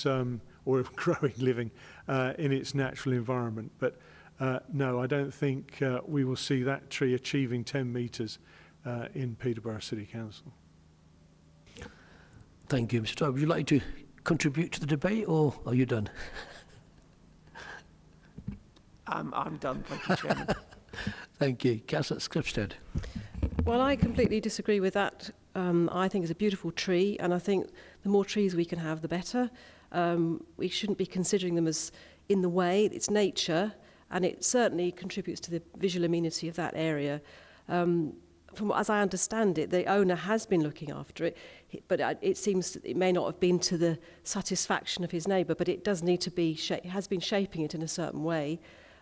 or growing living in its natural environment. But no, I don't think we will see that tree achieving 10 metres in Peterborough City Council. Thank you, Mr. Ty. Would you like to contribute to the debate, or are you done? I'm done, thank you, Chairman. Thank you. Councillor Skripstead. Well, I completely disagree with that. I think it's a beautiful tree, and I think the more trees we can have, the better. We shouldn't be considering them as in the way. It's nature, and it certainly contributes to the visual amenity of that area. As I understand it, the owner has been looking after it, but it seems it may not have been to the satisfaction of his neighbour, but it does need to be, has been shaping it in a certain way.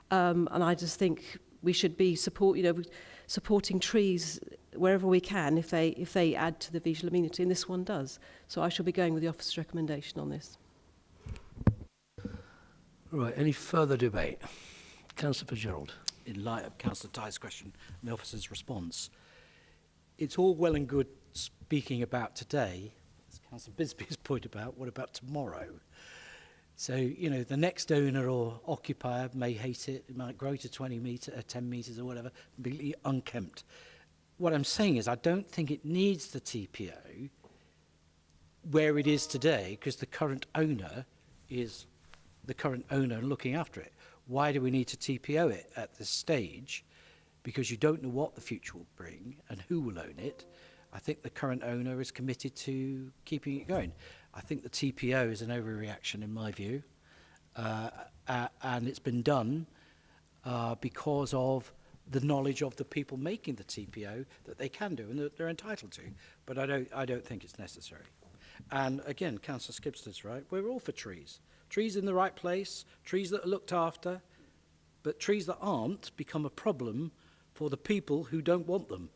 And I just think we should be supporting trees wherever we can if they add to the visual amenity, and this one does. So I shall be going with the officer's recommendation on this. Right, any further debate? Councillor Fitzgerald. In light of Councillor Ty's question and the officer's response, it's all well and good speaking about today, as Councillor Bisbee has pointed out, what about tomorrow? So, the next owner or occupier may hate it, it might grow to 10 metres or whatever, completely unkempt. What I'm saying is I don't think it needs the TPO where it is today, because the current owner is the current owner and looking after it. Why do we need to TPO it at this stage? Because you don't know what the future will bring and who will own it. I think the current owner is committed to keeping it going. I think the TPO is an overreaction in my view, and it's been done because of the knowledge of the people making the TPO that they can do and that they're entitled to. But I don't think it's necessary. And again, Councillor Skipstead's right. We're all for trees. Trees in the right place, trees that are looked after, but trees that aren't become a problem for the people who don't want them.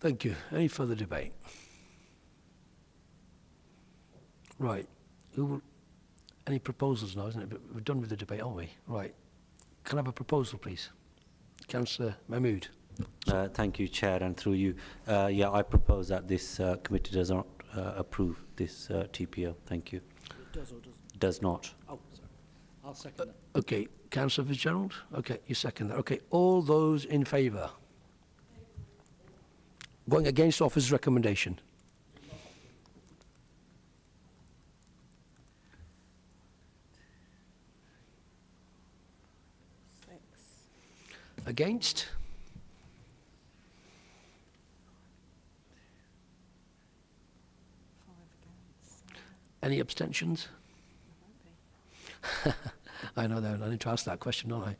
Thank you. Any further debate? Right. Any proposals now, isn't it? But we're done with the debate, aren't we? Right. Can I have a proposal, please? Councillor Mahmood. Thank you, Chair, and through you. I propose that this committee does not approve this TPO. Thank you. It does or doesn't? Does not. Oh, sorry. I'll second that. Okay. Councillor Fitzgerald? Okay, you second that. Okay. All those in favour? Going against officer's recommendation? Against? Any abstentions? I know that. I need to ask that question, don't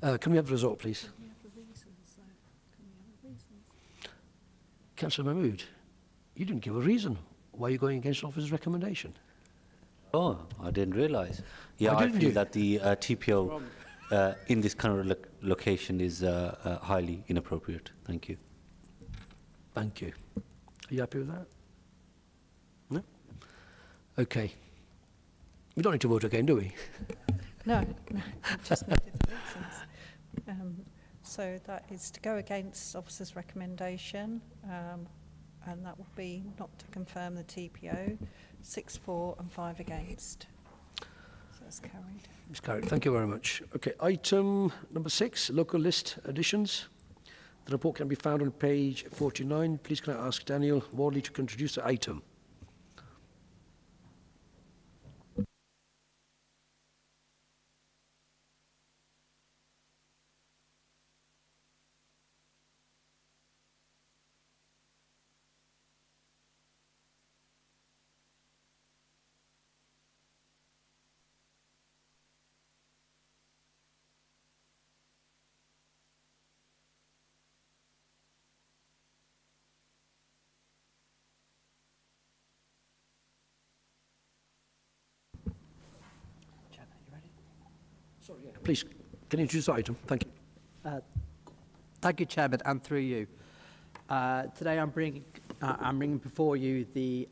I? Can we have the result, please? Councillor Mahmood, you didn't give a reason why you're going against the officer's recommendation. Oh, I didn't realise. Yeah, Oh, I didn't feel you? that the TPO in this current location is highly inappropriate. Thank you. Thank you. Are you happy with that? No? Okay. We don't need to vote again, do we? No, just needed the reasons. So that is to go against officer's recommendation, and that will be not to confirm the TPO, 6 for and 5 against. So that's carried. It's carried. Thank you very much. Okay, item number 6, local list additions. The report can be found on page 49. Please can I ask Daniel Wardley to introduce the item? Sorry, yeah. Please, can you introduce the item? Thank you. Thank you, Chairman, and through you. Today I'm bringing before you the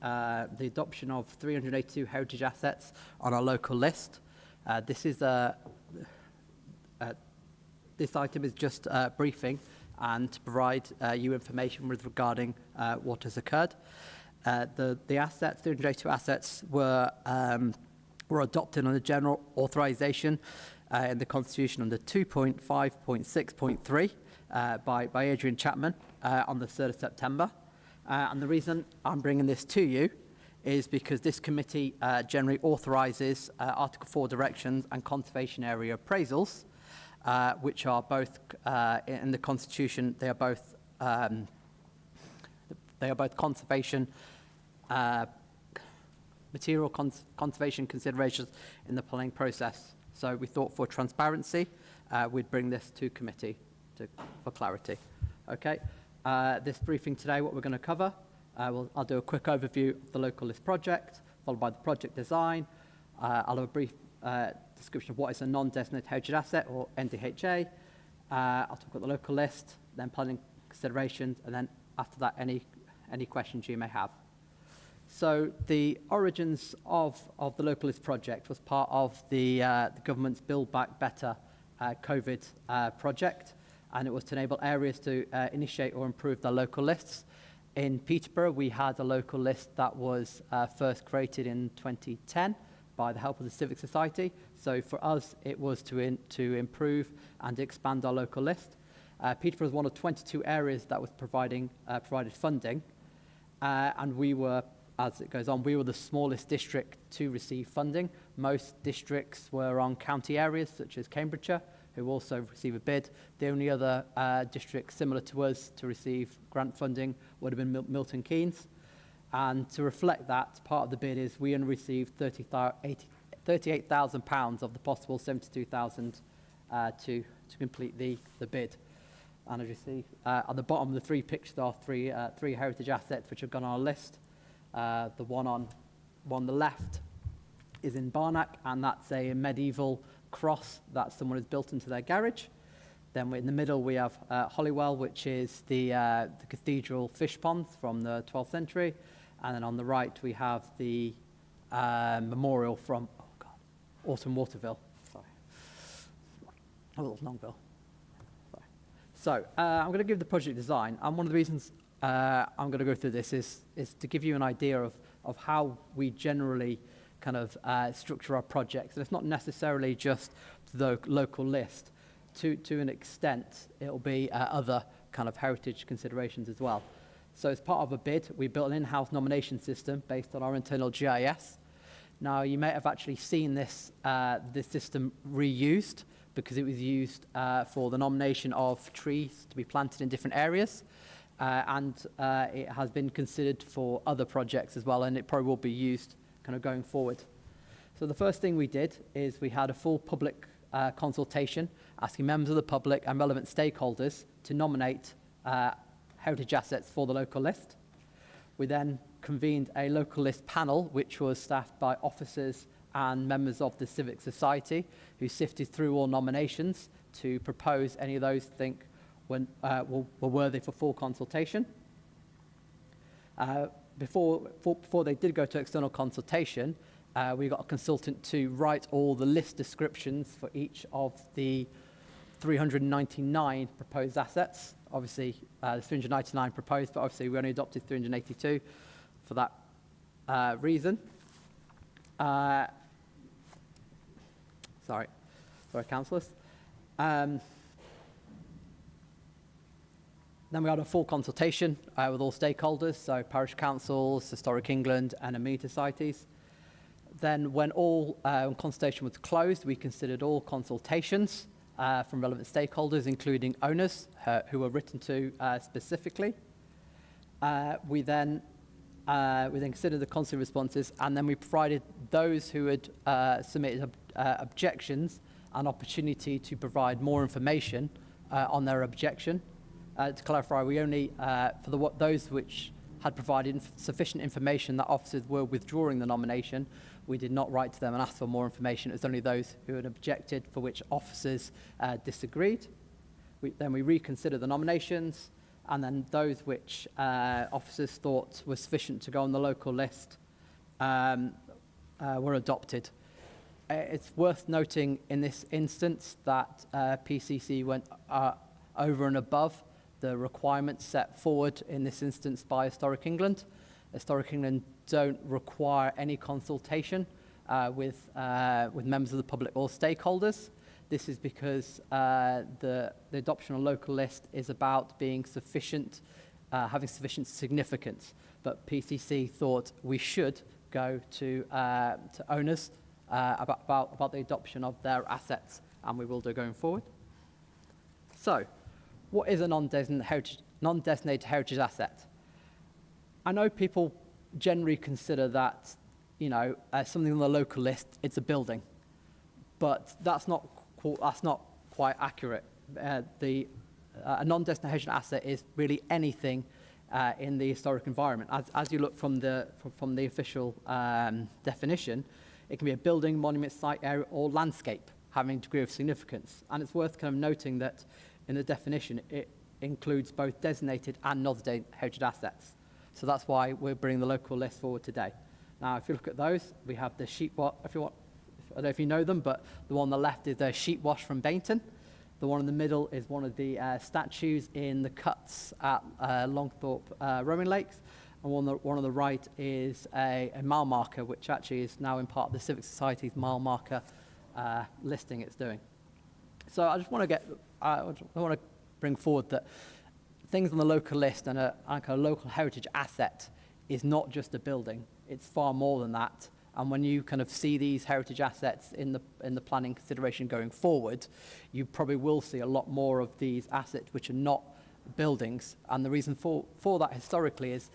adoption of 382 heritage assets on our local list. This item is just a briefing and to provide you information regarding what has occurred. The 382 assets were adopted under general authorisation in the Constitution under 2.5.6.3 by Adrian Chapman on the 3rd of September. And the reason I'm bringing this to you is because this committee generally authorises Article 4 directions and conservation area appraisals, which are both in the Constitution. They are both conservation material conservation considerations in the planning process. So we thought for transparency, we'd bring this to committee for clarity. Okay. This briefing today, what we're going to cover, I'll do a quick overview of the local list project, followed by the project design. I'll have a brief description of what is a non-designated heritage asset, or NDHA. I'll talk about the local list, then planning considerations, and then after that, any questions you may have. So the origins of the local list project was part of the government's Build Back Better COVID project, and it was to enable areas to initiate or improve their local lists. In Peterborough, we had a local list that was first created in 2010 by the help of the Civic Society. So for us, it was to improve and expand our local list. Peterborough was one of 22 areas that was provided funding, and we were, as it goes on, we were the smallest district to receive funding. Most districts were on county areas, such as Cambridgeshire, who also receive a bid. The only other district similar to us to receive grant funding would have been Milton Keynes. And to reflect that, part of the bid is we only received £38,000 of the possible £72,000 to complete the bid. And as you see, at the bottom of the 3 pictures are three heritage assets which have gone on our list. The one on the left is in Barnack, and that's a medieval cross that someone has built into their garage. Then in the middle we have Holywell, which is the cathedral fish ponds from the 12th century. And then on the right we have the memorial from Autumn Waterville. Longville. So I'm going to give the project design, and one of the reasons I'm going to go through this is to give you an idea of how we generally kind of structure our projects. And it's not necessarily just the local list. To an extent, it'll be other kind of heritage considerations as well. So as part of a bid, we built an in-house nomination system based on our internal GIS. Now, you may have actually seen this system reused because it was used for the nomination of trees to be planted in different areas. And it has been considered for other projects as well, and it probably will be used kind of going forward. So the first thing we did is we had a full public consultation asking members of the public and relevant stakeholders to nominate heritage assets for the local list. We then convened a local list panel, which was staffed by officers and members of the civic society, who sifted through all nominations to propose any of those think were worthy for full consultation. Before they did go to external consultation, we got a consultant to write all the list descriptions for each of the 399 proposed assets. Obviously, there's 399 proposed, but obviously we only adopted 382 for that reason. Sorry, councillors. Then we had a full consultation with all stakeholders, so parish councils, Historic England, and amenity societies. Then when all consultation was closed, we considered all consultations from relevant stakeholders, including owners who were written to specifically. We then considered the consultation responses, and then we provided those who had submitted objections an opportunity to provide more information on their objection. To clarify, we only, for those which had provided sufficient information that officers were withdrawing the nomination, we did not write to them and ask for more information. It was only those who had objected for which officers disagreed. Then we reconsidered the nominations, and then those which officers thought were sufficient to go on the local list were adopted. It's worth noting in this instance that PCC went over and above the requirements set forward in this instance by Historic England. Historic England don't require any consultation with members of the public or stakeholders. This is because the adoption of a local list is about being sufficient, having sufficient significance. But PCC thought we should go to owners about the adoption of their assets, and we will do going forward. So, what is a non-designated heritage asset? I know people generally consider that, something on the local list, it's a building, but that's not quite accurate. A non-designated heritage asset is really anything in the historic environment. As you look from the official definition, it can be a building, monument, site, area, or landscape having a degree of significance. And it's worth kind of noting that in the definition, it includes both designated and non-designated heritage assets. So that's why we're bringing the local list forward today. Now, if you look at those, we have the sheep wash, I don't know if you know them, but the one on the left is the sheep wash from Bainton. The one in the middle is one of the statues in the cuts at Longthorpe Rowing Lakes. And one on the right is a mile marker, which actually is now in part of the Civic Society's mile marker listing it's doing. So I just want to bring forward that things on the local list and a local heritage asset is not just a building. It's far more than that. And when you kind of see these heritage assets in the planning consideration going forward, you probably will see a lot more of these assets which are not buildings. And the reason for that historically is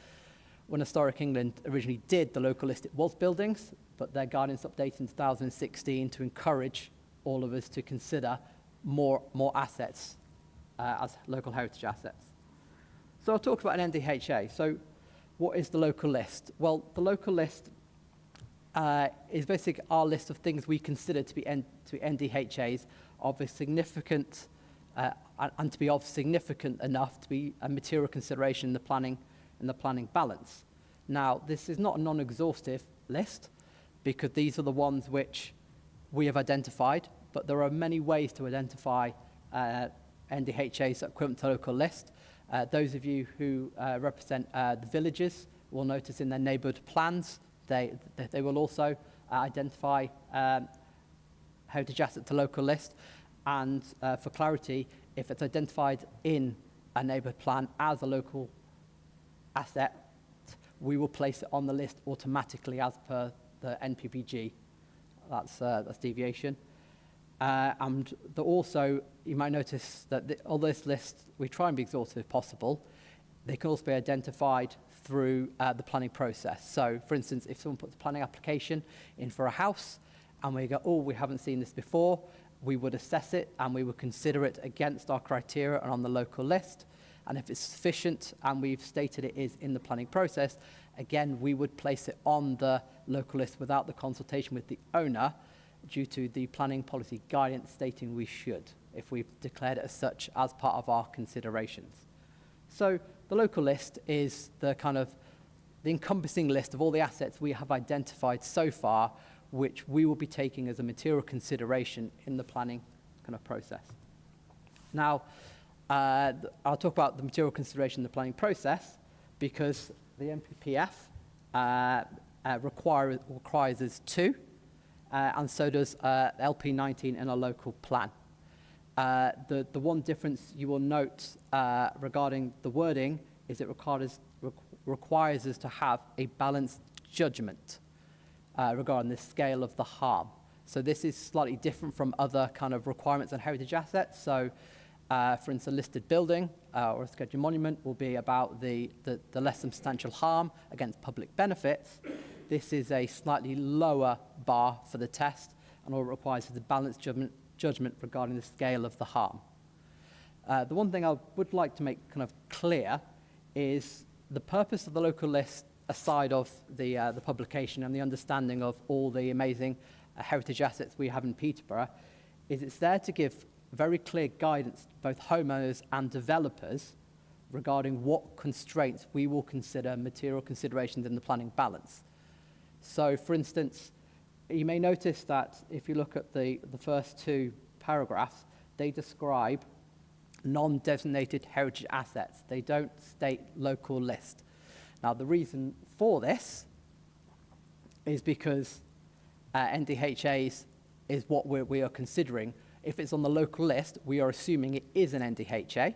when Historic England originally did the local list, it was buildings, but their guidance updated in 2016 to encourage all of us to consider more assets as local heritage assets. So I'll talk about an NDHA. So what is the local list? Well, the local list is basically our list of things we consider to be NDHAs of a significant and to be of significant enough to be a material consideration in the planning balance. Now, this is not a non-exhaustive list because these are the ones which we have identified, but there are many ways to identify NDHAs equivalent to local list. Those of you who represent the villages will notice in their neighbourhood plans they will also identify heritage asset to local list. And for clarity, if it's identified in a neighbourhood plan as a local asset, we will place it on the list automatically as per the NPPG. That's deviation. And also, you might notice that all this list, we try and be exhaustive if possible. They can also be identified through the planning process. So, for instance, if someone puts a planning application in for a house and we go, oh, we haven't seen this before, we would assess it and we would consider it against our criteria and on the local list. And if it's sufficient and we've stated it is in the planning process, again, we would place it on the local list without the consultation with the owner due to the planning policy guidance stating we should, if we've declared it as such as part of our considerations. So the local list is the encompassing list of all the assets we have identified so far, which we will be taking as a material consideration in the planning process. Now, I'll talk about the material consideration in the planning process because the MPPF requires us to, and so does LP19 in a local plan. The one difference you will note regarding the wording is it requires us to have a balanced judgment regarding the scale of the harm. So this is slightly different from other requirements on heritage assets. So, for instance, a listed building or a scheduled monument will be about the less substantial harm against public benefits. This is a slightly lower bar for the test, and all it requires is a balanced judgment regarding the scale of the harm. The one thing I would like to make clear is the purpose of the local list, aside of the publication and the understanding of all the amazing heritage assets we have in Peterborough, is it's there to give very clear guidance to both homeowners and developers regarding what constraints we will consider material considerations in the planning balance. So, for instance, you may notice that if you look at the first two paragraphs, they describe non-designated heritage assets. They don't state local list. Now, the reason for this is because NDHAs is what we are considering. If it's on the local list, we are assuming it is an NDHA.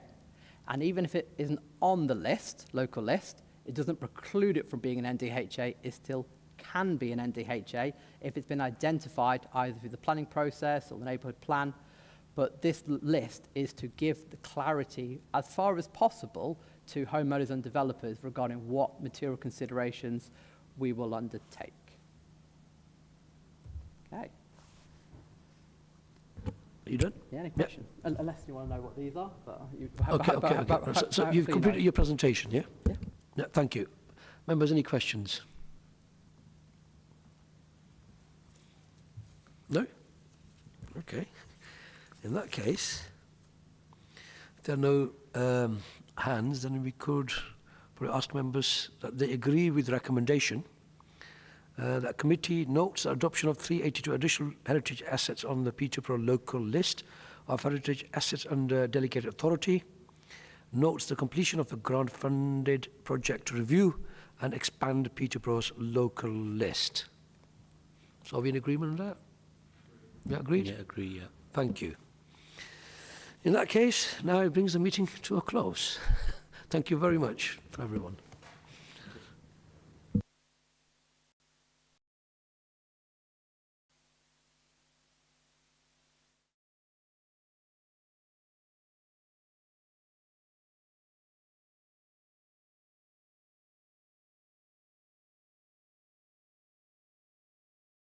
And even if it isn't on the list, local list, it doesn't preclude it from being an NDHA. It still can be an NDHA if it's been identified either through the planning process or the neighbourhood plan. But this list is to give the clarity as far as possible to homeowners and developers regarding what material considerations we will undertake. Okay. Are you done? Yeah, any questions? Unless you want to know what these are. But Okay. So you've completed your presentation, yeah? Yeah, thank you. Members, any questions? No? Okay. In that case, if there are no hands, then we could probably ask members that they agree with the recommendation. That committee notes the adoption of 382 additional heritage assets on the Peterborough local list of heritage assets under delegated authority, notes the completion of the grant-funded project to review and expand Peterborough's local list. So are we in agreement on that? Yeah, agreed? Yeah, agree, yeah. Thank you. In that case, now it brings the meeting to a close. Thank you very much for everyone.